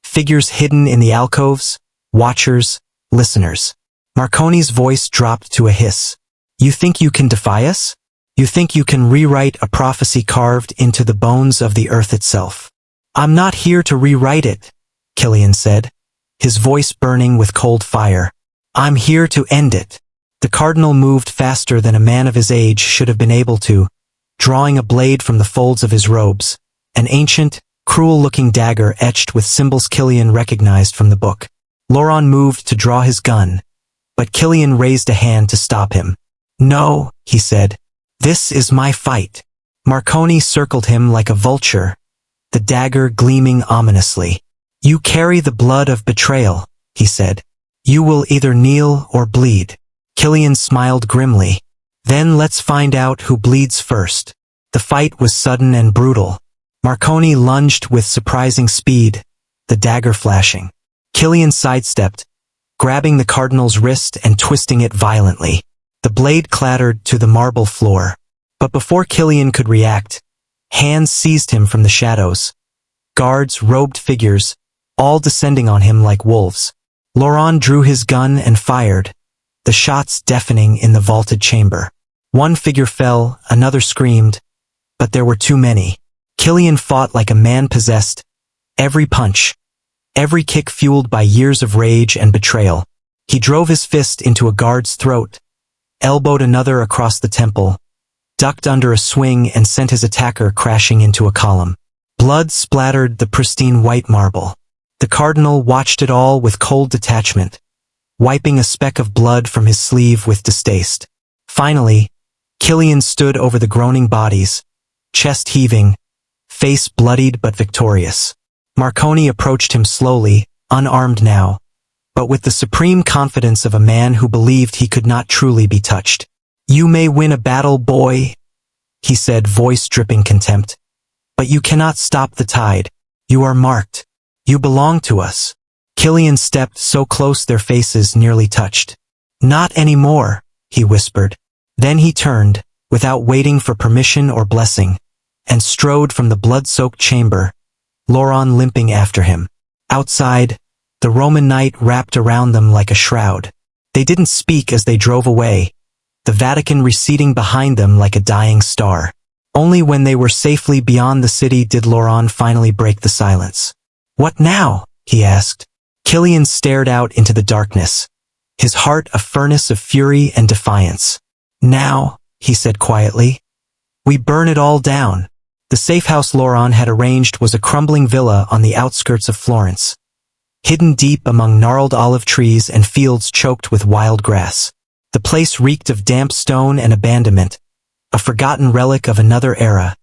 Figures hidden in the alcoves, watchers, listeners. Marconi's voice dropped to a hiss. "You think you can defy us? You think you can rewrite a prophecy carved into the bones of the earth itself?" "I'm not here to rewrite it," Kylian said, his voice burning with cold fire. "I'm here to end it." The cardinal moved faster than a man of his age should have been able to, drawing a blade from the folds of his robes, an ancient, cruel-looking dagger etched with symbols Kylian recognized from the book. Laurent moved to draw his gun, but Kylian raised a hand to stop him. "No," he said, "this is my fight." Marconi circled him like a vulture, the dagger gleaming ominously. "You carry the blood of betrayal," he said. "You will either kneel or bleed." Kylian smiled grimly. "Then let's find out who bleeds first." The fight was sudden and brutal. Marconi lunged with surprising speed, the dagger flashing. Kylian sidestepped, grabbing the cardinal's wrist and twisting it violently. The blade clattered to the marble floor. But before Kylian could react, hands seized him from the shadows. Guards, robed figures, all descending on him like wolves. Laurent drew his gun and fired, the shots deafening in the vaulted chamber. One figure fell, another screamed, but there were too many. Kylian fought like a man possessed, every punch, every kick fueled by years of rage and betrayal. He drove his fist into a guard's throat, elbowed another across the temple, ducked under a swing and sent his attacker crashing into a column. Blood splattered the pristine white marble. The cardinal watched it all with cold detachment, wiping a speck of blood from his sleeve with distaste. Finally, Kylian stood over the groaning bodies, chest heaving, face bloodied but victorious. Marconi approached him slowly, unarmed now, but with the supreme confidence of a man who believed he could not truly be touched. "You may win a battle, boy," he said, voice dripping contempt, "but you cannot stop the tide. You are marked. You belong to us." Kylian stepped so close their faces nearly touched. "Not anymore," he whispered. Then he turned, without waiting for permission or blessing, and strode from the blood-soaked chamber, Laurent limping after him. Outside, the Roman night wrapped around them like a shroud. They didn't speak as they drove away, the Vatican receding behind them like a dying star. Only when they were safely beyond the city did Laurent finally break the silence. "What now?" he asked. Kylian stared out into the darkness, his heart a furnace of fury and defiance. "Now," he said quietly, "we burn it all down." The safe house Laurent had arranged was a crumbling villa on the outskirts of Florence, hidden deep among gnarled olive trees and fields choked with wild grass. The place reeked of damp stone and abandonment, a forgotten relic of another era,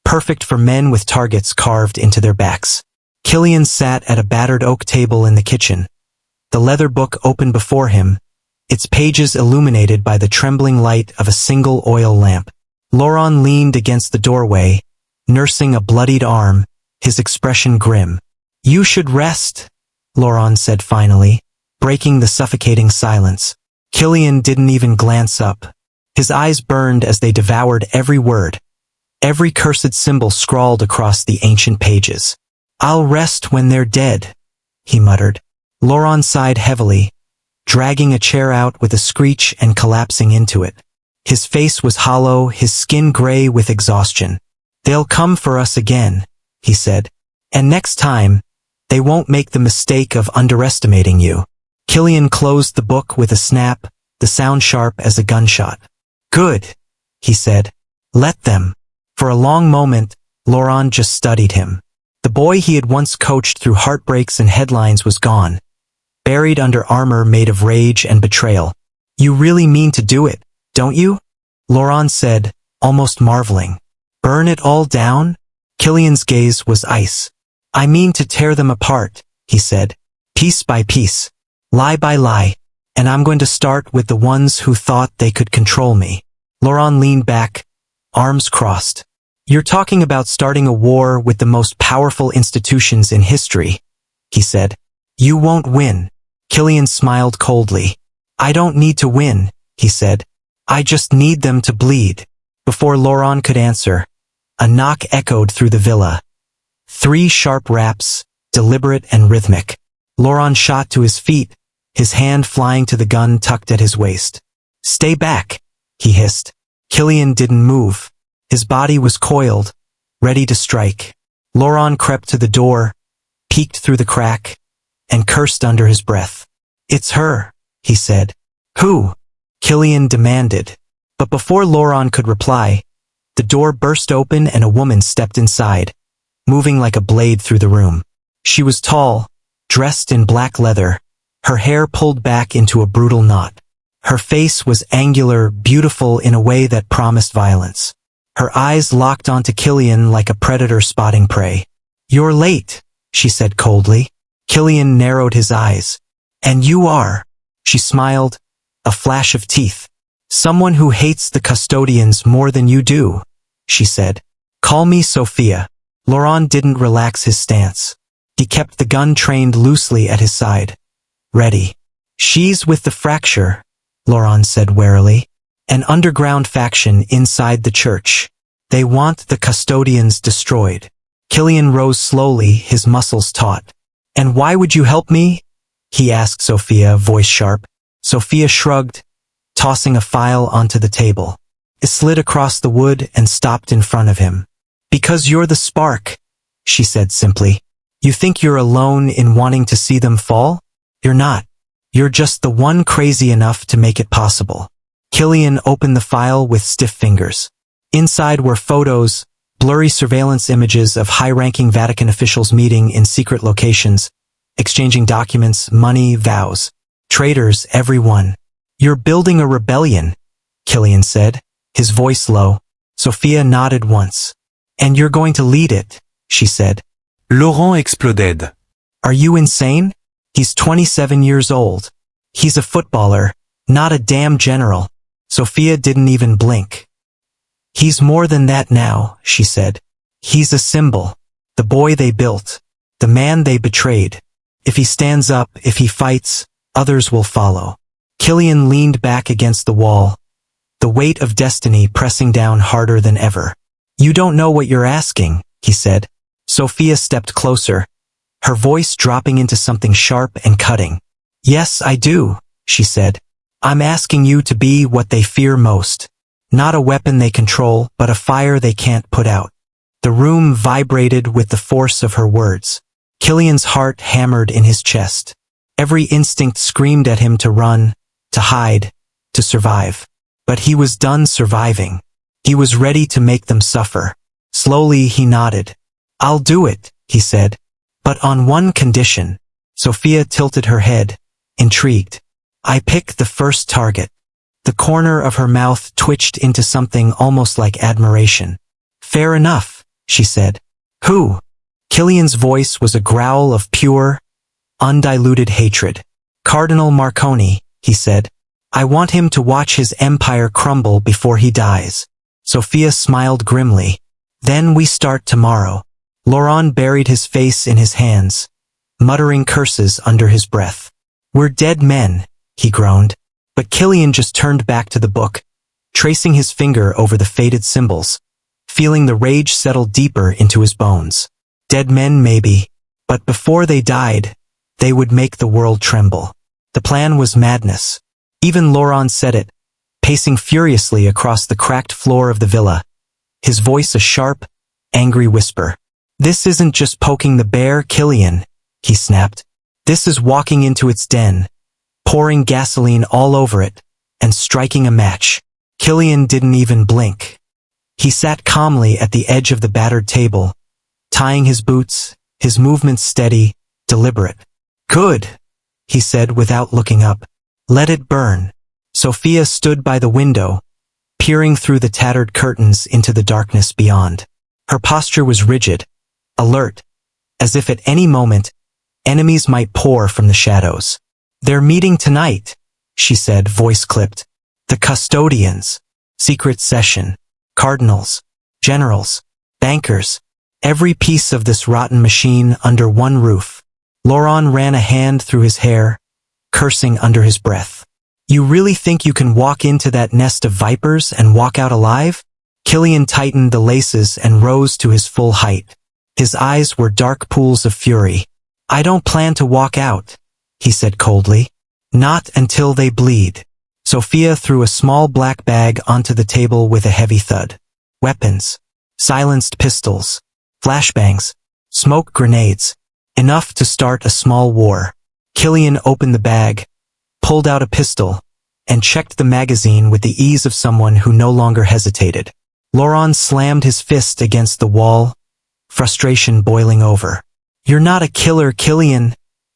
perfect for men with targets carved into their backs. Kylian sat at a battered oak table in the kitchen, the leather book open before him, its pages illuminated by the trembling light of a single oil lamp. Laurent leaned against the doorway, nursing a bloodied arm, his expression grim. "You should rest," Laurent said finally, breaking the suffocating silence. Kylian didn't even glance up. His eyes burned as they devoured every word, every cursed symbol scrawled across the ancient pages. "I'll rest when they're dead," he muttered. Laurent sighed heavily, dragging a chair out with a screech and collapsing into it. His face was hollow, his skin gray with exhaustion. "They'll come for us again," he said. "And next time, they won't make the mistake of underestimating you." Kylian closed the book with a snap, the sound sharp as a gunshot. "Good," he said. "Let them." For a long moment, Laurent just studied him. The boy he had once coached through heartbreaks and headlines was gone, buried under armor made of rage and betrayal. "You really mean to do it, don't you?" Laurent said, almost marveling. "Burn it all down?" Kylian's gaze was ice. "I mean to tear them apart," he said, "piece by piece, lie by lie, and I'm going to start with the ones who thought they could control me." Laurent leaned back, arms crossed. "You're talking about starting a war with the most powerful institutions in history," he said. "You won't win." Kylian smiled coldly. "I don't need to win," he said. "I just need them to bleed." Before Laurent could answer, a knock echoed through the villa. 3 sharp raps, deliberate and rhythmic. Laurent shot to his feet, his hand flying to the gun tucked at his waist. "Stay back," he hissed. Kylian didn't move. His body was coiled, ready to strike. Laurent crept to the door, peeked through the crack, and cursed under his breath. "It's her," he said. "Who?" Kylian demanded. But before Laurent could reply, the door burst open and a woman stepped inside, moving like a blade through the room. She was tall, dressed in black leather, her hair pulled back into a brutal knot. Her face was angular, beautiful in a way that promised violence. Her eyes locked onto Kylian like a predator spotting prey. "You're late," she said coldly. Kylian narrowed his eyes. "And you are." She smiled, a flash of teeth. "Someone who hates the custodians more than you do," she said. "Call me Sophia." Laurent didn't relax his stance. He kept the gun trained loosely at his side. "Ready." "She's with the Fracture," Laurent said warily. "An underground faction inside the church. They want the custodians destroyed." Kylian rose slowly, his muscles taut. "And why would you help me?" he asked Sophia, voice sharp. Sophia shrugged, tossing a file onto the table. It slid across the wood and stopped in front of him. "Because you're the spark," she said simply. "You think you're alone in wanting to see them fall? You're not. You're just the one crazy enough to make it possible." Kylian opened the file with stiff fingers. Inside were photos, blurry surveillance images of high-ranking Vatican officials meeting in secret locations, exchanging documents, money, vows. Traitors, everyone. "You're building a rebellion," Kylian said, his voice low. Sophia nodded once. "And you're going to lead it," she said. Laurent exploded. "Are you insane? He's 27 years old. He's a footballer, not a damn general." Sophia didn't even blink. "He's more than that now," she said. "He's a symbol. The boy they built. The man they betrayed. If he stands up, if he fights, others will follow." Kylian leaned back against the wall, the weight of destiny pressing down harder than ever. "You don't know what you're asking," he said. Sophia stepped closer, her voice dropping into something sharp and cutting. "Yes, I do," she said. "I'm asking you to be what they fear most. Not a weapon they control, but a fire they can't put out." The room vibrated with the force of her words. Kylian's heart hammered in his chest. Every instinct screamed at him to run, to hide, to survive. But he was done surviving. He was ready to make them suffer. Slowly he nodded. "I'll do it," he said. "But on one condition." Sophia tilted her head, intrigued. "I pick the first target." The corner of her mouth twitched into something almost like admiration. "Fair enough," she said. "Who?" Kylian's voice was a growl of pure, undiluted hatred. "Cardinal Marconi," he said. "I want him to watch his empire crumble before he dies." Sophia smiled grimly. "Then we start tomorrow." Laurent buried his face in his hands, muttering curses under his breath. "We're dead men," he groaned. But Kylian just turned back to the book, tracing his finger over the faded symbols, feeling the rage settle deeper into his bones. Dead men maybe, but before they died, they would make the world tremble. The plan was madness. Even Laurent said it, pacing furiously across the cracked floor of the villa, his voice a sharp, angry whisper. "This isn't just poking the bear, Kylian," he snapped. "This is walking into its den, pouring gasoline all over it, and striking a match." Kylian didn't even blink. He sat calmly at the edge of the battered table, tying his boots, his movements steady, deliberate. "Good," he said without looking up. "Let it burn." Sophia stood by the window, peering through the tattered curtains into the darkness beyond. Her posture was rigid, alert, as if at any moment, enemies might pour from the shadows. "They're meeting tonight," she said, voice clipped. "The custodians. Secret session. Cardinals. Generals. Bankers. Every piece of this rotten machine under one roof." Laurent ran a hand through his hair, cursing under his breath. "You really think you can walk into that nest of vipers and walk out alive?" Kylian tightened the laces and rose to his full height. His eyes were dark pools of fury. "I don't plan to walk out," he said coldly. "Not until they bleed." Sophia threw a small black bag onto the table with a heavy thud. Weapons. Silenced pistols. Flashbangs. Smoke grenades. Enough to start a small war. Kylian opened the bag, pulled out a pistol, and checked the magazine with the ease of someone who no longer hesitated. Laurent slammed his fist against the wall, frustration boiling over. "You're not a killer, Kylian,"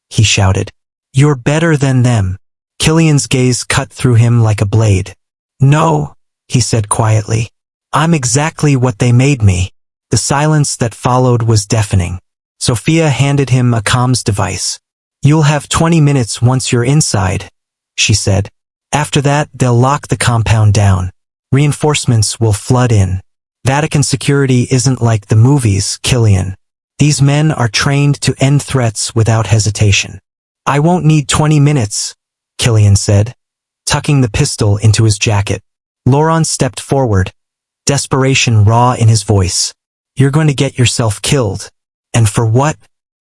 he shouted. "You're better than them." Kylian's gaze cut through him like a blade. "No," he said quietly. "I'm exactly what they made me." The silence that followed was deafening. Sophia handed him a comms device. "You'll have 20 minutes once you're inside," she said. "After that, they'll lock the compound down. Reinforcements will flood in. Vatican security isn't like the movies, Kylian. These men are trained to end threats without hesitation." "I won't need 20 minutes, Kylian said, tucking the pistol into his jacket. Laurent stepped forward, desperation raw in his voice. "You're going to get yourself killed. And for what?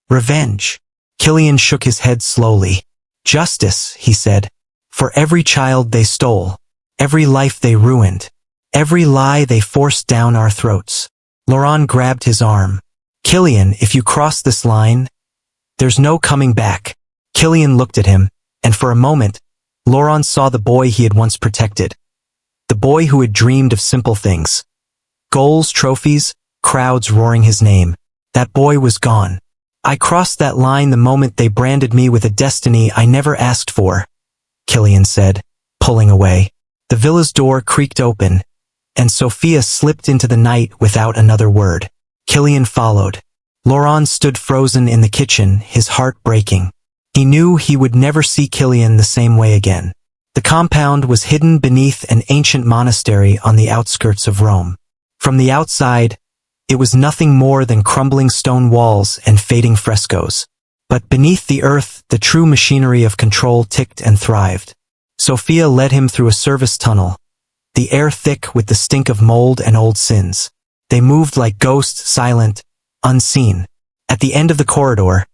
Revenge." Kylian shook his head slowly. "Justice," he said. "For every child they stole, every life they ruined, every lie they forced down our throats." Laurent grabbed his arm. "Kylian, if you cross this line, there's no coming back." Kylian looked at him, and for a moment, Laurent saw the boy he had once protected. The boy who had dreamed of simple things. Goals, trophies, crowds roaring his name. That boy was gone. "I crossed that line the moment they branded me with a destiny I never asked for," Kylian said, pulling away. The villa's door creaked open, and Sophia slipped into the night without another word. Kylian followed. Laurent stood frozen in the kitchen, his heart breaking. He knew he would never see Kylian the same way again. The compound was hidden beneath an ancient monastery on the outskirts of Rome. From the outside, it was nothing more than crumbling stone walls and fading frescoes. But beneath the earth, the true machinery of control ticked and thrived. Sophia led him through a service tunnel, the air thick with the stink of mold and old sins. They moved like ghosts, silent, unseen. At the end of the corridor,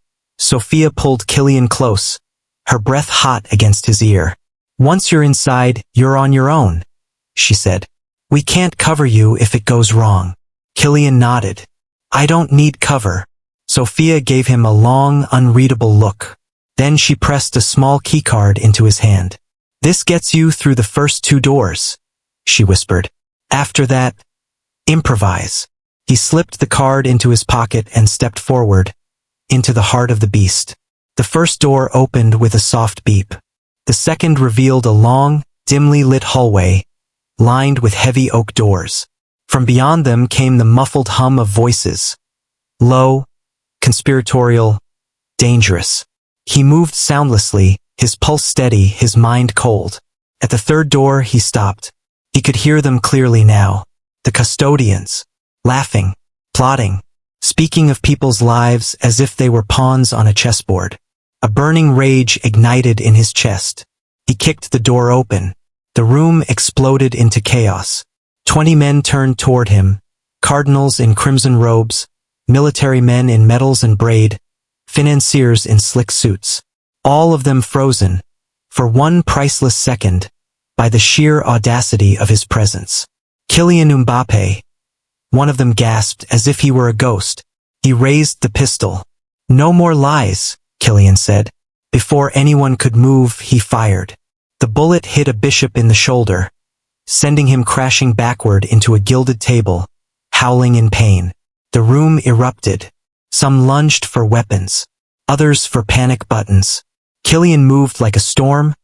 Sophia pulled Kylian close, her breath hot against his ear. "Once you're inside, you're on your own," she said. "We can't cover you if it goes wrong." Kylian nodded. "I don't need cover." Sophia gave him a long, unreadable look. Then she pressed a small keycard into his hand. "This gets you through the first 2 doors," she whispered. "After that, improvise." He slipped the card into his pocket and stepped forward, into the heart of the beast. The first door opened with a soft beep. The second revealed a long, dimly lit hallway, lined with heavy oak doors. From beyond them came the muffled hum of voices. Low, conspiratorial, dangerous. He moved soundlessly, his pulse steady, his mind cold. At the third door, he stopped. He could hear them clearly now. The custodians, laughing, plotting, speaking of people's lives as if they were pawns on a chessboard. A burning rage ignited in his chest. He kicked the door open. The room exploded into chaos. 20 men turned toward him, cardinals in crimson robes, military men in medals and braid, financiers in slick suits. All of them frozen, for one priceless second, by the sheer audacity of his presence. Kylian Mbappé. One of them gasped as if he were a ghost. He raised the pistol. "No more lies," Kylian said. Before anyone could move, he fired. The bullet hit a bishop in the shoulder, sending him crashing backward into a gilded table, howling in pain. The room erupted. Some lunged for weapons, others for panic buttons. Kylian moved like a storm,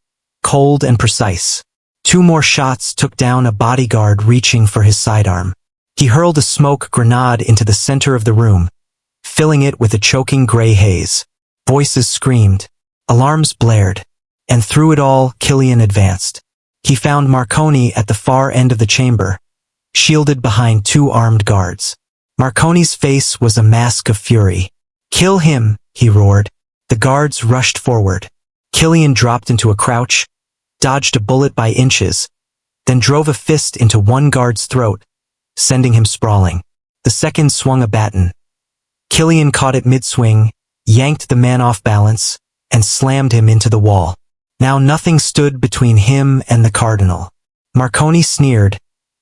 cold and precise. 2 more shots took down a bodyguard reaching for his sidearm. He hurled a smoke grenade into the center of the room, filling it with a choking gray haze. Voices screamed, alarms blared, and through it all, Kylian advanced. He found Marconi at the far end of the chamber, shielded behind 2 armed guards. Marconi's face was a mask of fury. "Kill him," he roared. The guards rushed forward. Kylian dropped into a crouch, dodged a bullet by inches, then drove a fist into one guard's throat, sending him sprawling. The second swung a baton. Kylian caught it mid-swing, yanked the man off balance, and slammed him into the wall. Now nothing stood between him and the cardinal. Marconi sneered,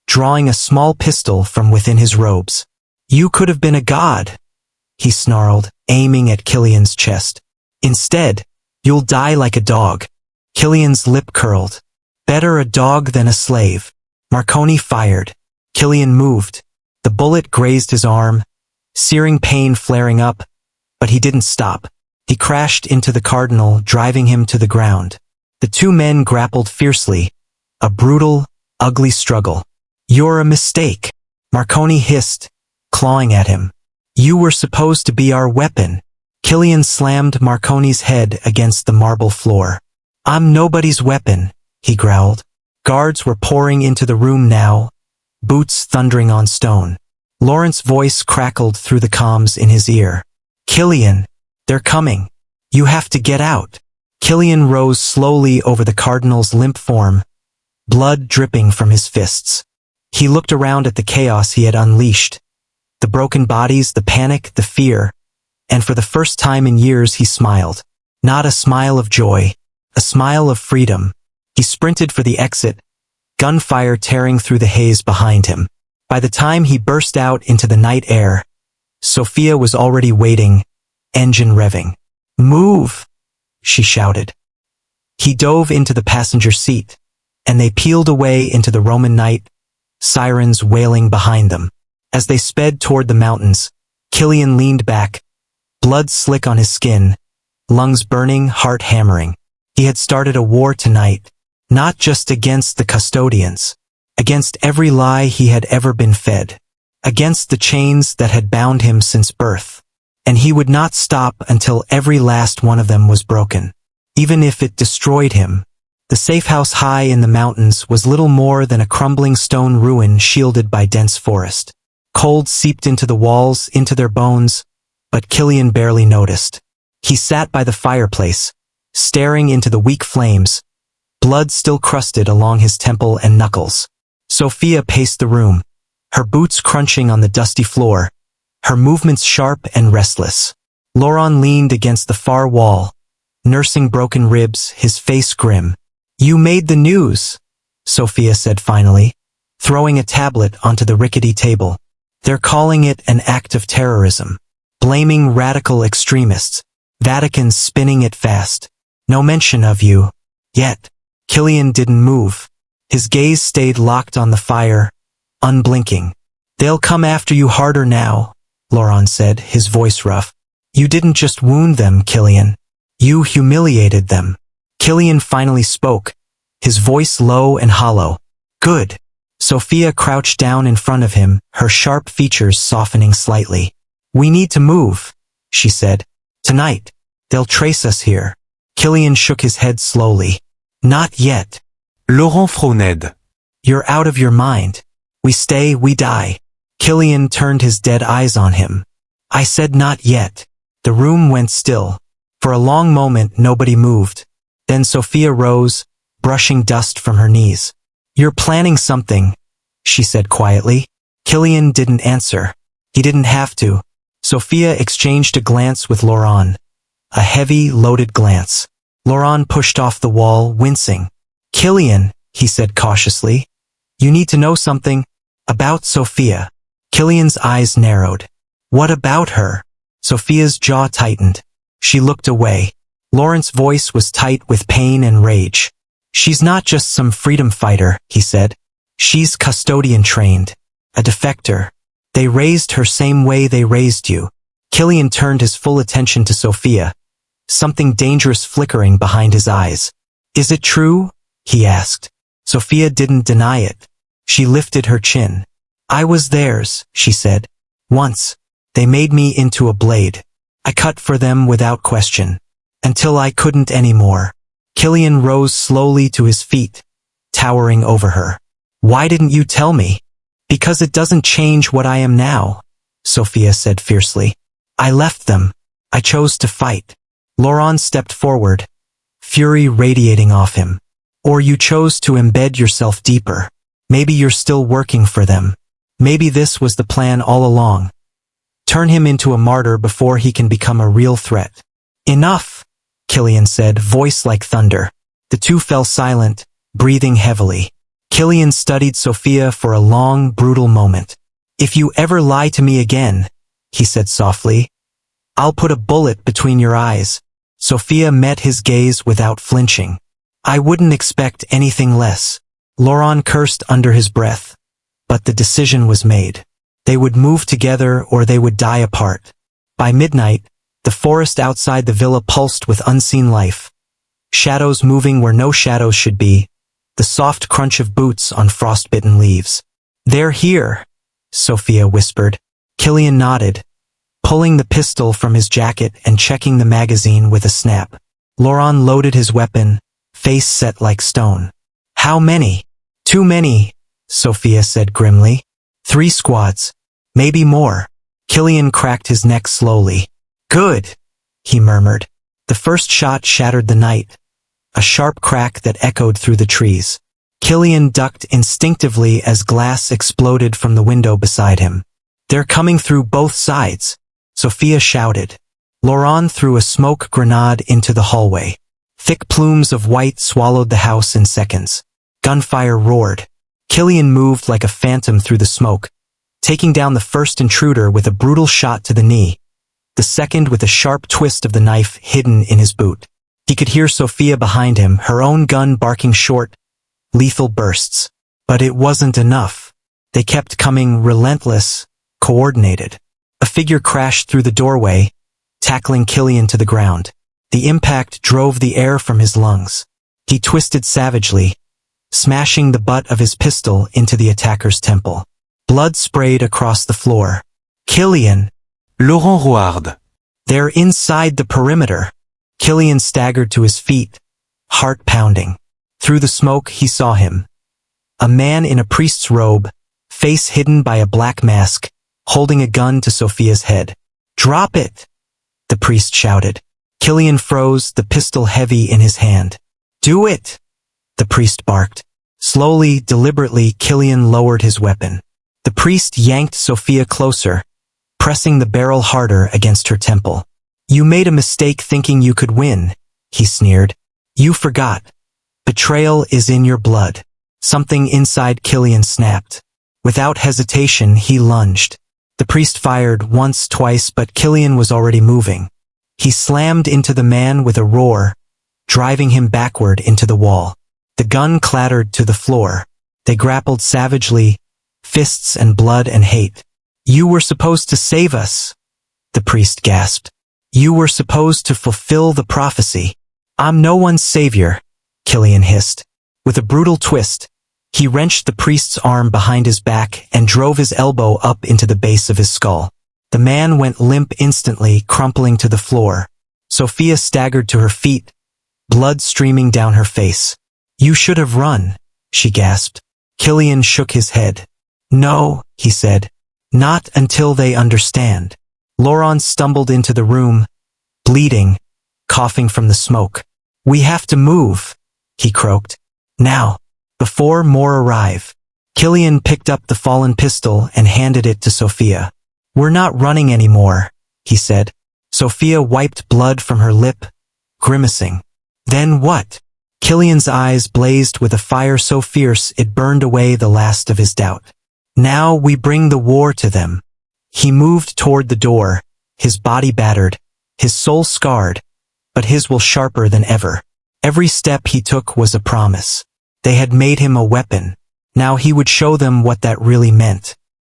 drawing a small pistol from within his robes. "You could have been a god," he snarled, aiming at Kylian's chest. "Instead, you'll die like a dog." Kylian's lip curled. "Better a dog than a slave." Marconi fired. Kylian moved. The bullet grazed his arm, searing pain flaring up, but he didn't stop. He crashed into the cardinal, driving him to the ground. The 2 men grappled fiercely, a brutal, ugly struggle. "You're a mistake," Marconi hissed, clawing at him. "You were supposed to be our weapon." Kylian slammed Marconi's head against the marble floor. "I'm nobody's weapon," he growled. Guards were pouring into the room now, boots thundering on stone. Laurence's voice crackled through the comms in his ear. "Kylian, they're coming. You have to get out." Kylian rose slowly over the cardinal's limp form, blood dripping from his fists. He looked around at the chaos he had unleashed. The broken bodies, the panic, the fear, and for the first time in years he smiled. Not a smile of joy, a smile of freedom. He sprinted for the exit, gunfire tearing through the haze behind him. By the time he burst out into the night air, Sophia was already waiting, engine revving. "Move!" she shouted. He dove into the passenger seat, and they peeled away into the Roman night, sirens wailing behind them. As they sped toward the mountains, Kylian leaned back, blood slick on his skin, lungs burning, heart hammering. He had started a war tonight, not just against the custodians, against every lie he had ever been fed, against the chains that had bound him since birth. And he would not stop until every last one of them was broken, even if it destroyed him. The safe house high in the mountains was little more than a crumbling stone ruin shielded by dense forest. Cold seeped into the walls, into their bones, but Kylian barely noticed. He sat by the fireplace, staring into the weak flames, blood still crusted along his temple and knuckles. Sophia paced the room, her boots crunching on the dusty floor, her movements sharp and restless. Laurent leaned against the far wall, nursing broken ribs, his face grim. "You made the news," Sophia said finally, throwing a tablet onto the rickety table. "They're calling it an act of terrorism, blaming radical extremists. Vatican's spinning it fast. No mention of you. Yet." Kylian didn't move. His gaze stayed locked on the fire, unblinking. "They'll come after you harder now," Laurent said, his voice rough. "You didn't just wound them, Kylian. You humiliated them." Kylian finally spoke, his voice low and hollow. "Good." Sophia crouched down in front of him, her sharp features softening slightly. "We need to move," she said. "Tonight. They'll trace us here." Kylian shook his head slowly. "Not yet." Laurent frownéd. "You're out of your mind. We stay, we die." Kylian turned his dead eyes on him. "I said not yet." The room went still. For a long moment nobody moved. Then Sophia rose, brushing dust from her knees. "You're planning something," she said quietly. Kylian didn't answer. He didn't have to. Sophia exchanged a glance with Laurent. A heavy, loaded glance. Laurent pushed off the wall, wincing. "Kylian," he said cautiously, "you need to know something about Sophia." Kylian's eyes narrowed. "What about her?" Sophia's jaw tightened. She looked away. Laurent's voice was tight with pain and rage. "She's not just some freedom fighter," he said. "She's custodian trained. A defector. They raised her same way they raised you." Kylian turned his full attention to Sophia, something dangerous flickering behind his eyes. "Is it true?" he asked. Sophia didn't deny it. She lifted her chin. "I was theirs," she said. "Once. They made me into a blade. I cut for them without question. Until I couldn't anymore." Kylian rose slowly to his feet, towering over her. "Why didn't you tell me?" "Because it doesn't change what I am now," Sophia said fiercely. "I left them. I chose to fight." Laurent stepped forward, fury radiating off him. "Or you chose to embed yourself deeper. Maybe you're still working for them. Maybe this was the plan all along. Turn him into a martyr before he can become a real threat." "Enough," Kylian said, voice like thunder. The two fell silent, breathing heavily. Kylian studied Sophia for a long, brutal moment. "If you ever lie to me again," he said softly, "I'll put a bullet between your eyes." Sophia met his gaze without flinching. "I wouldn't expect anything less." Laurent cursed under his breath. But the decision was made. They would move together or they would die apart. By midnight, the forest outside the villa pulsed with unseen life. Shadows moving where no shadows should be, the soft crunch of boots on frostbitten leaves. "They're here," Sophia whispered. Kylian nodded, pulling the pistol from his jacket and checking the magazine with a snap. Laurent loaded his weapon, face set like stone. "How many?" "Too many," Sophia said grimly. "3 squads. Maybe more." Kylian cracked his neck slowly. "Good," he murmured. The first shot shattered the night, a sharp crack that echoed through the trees. Kylian ducked instinctively as glass exploded from the window beside him. "They're coming through both sides," Sophia shouted. Laurent threw a smoke grenade into the hallway. Thick plumes of white swallowed the house in seconds. Gunfire roared. Kylian moved like a phantom through the smoke, taking down the first intruder with a brutal shot to the knee, the second with a sharp twist of the knife hidden in his boot. He could hear Sophia behind him, her own gun barking short, lethal bursts. But it wasn't enough. They kept coming, relentless, coordinated. A figure crashed through the doorway, tackling Kylian to the ground. The impact drove the air from his lungs. He twisted savagely, smashing the butt of his pistol into the attacker's temple. Blood sprayed across the floor. "Kylian!" Laurent roared. "They're inside the perimeter." Kylian staggered to his feet, heart pounding. Through the smoke he saw him. A man in a priest's robe, face hidden by a black mask, holding a gun to Sophia's head. "Drop it!" the priest shouted. Kylian froze, the pistol heavy in his hand. "Do it!" the priest barked. Slowly, deliberately, Kylian lowered his weapon. The priest yanked Sophia closer, pressing the barrel harder against her temple. You made a mistake thinking you could win, he sneered. You forgot. Betrayal is in your blood. Something inside Kylian snapped. Without hesitation, he lunged. The priest fired once, twice, but Kylian was already moving. He slammed into the man with a roar, driving him backward into the wall. The gun clattered to the floor. They grappled savagely, fists and blood and hate. You were supposed to save us, the priest gasped. You were supposed to fulfill the prophecy. I'm no one's savior, Kylian hissed. With a brutal twist, he wrenched the priest's arm behind his back and drove his elbow up into the base of his skull. The man went limp instantly, crumpling to the floor. Sophia staggered to her feet, blood streaming down her face. You should have run, she gasped. Kylian shook his head. No, he said. Not until they understand. Laurent stumbled into the room, bleeding, coughing from the smoke. We have to move, he croaked. Now, before more arrive. Kylian picked up the fallen pistol and handed it to Sophia. We're not running anymore, he said. Sophia wiped blood from her lip, grimacing. Then what? Kylian's eyes blazed with a fire so fierce it burned away the last of his doubt. Now we bring the war to them. He moved toward the door, his body battered, his soul scarred, but his will sharper than ever. Every step he took was a promise. They had made him a weapon. Now he would show them what that really meant.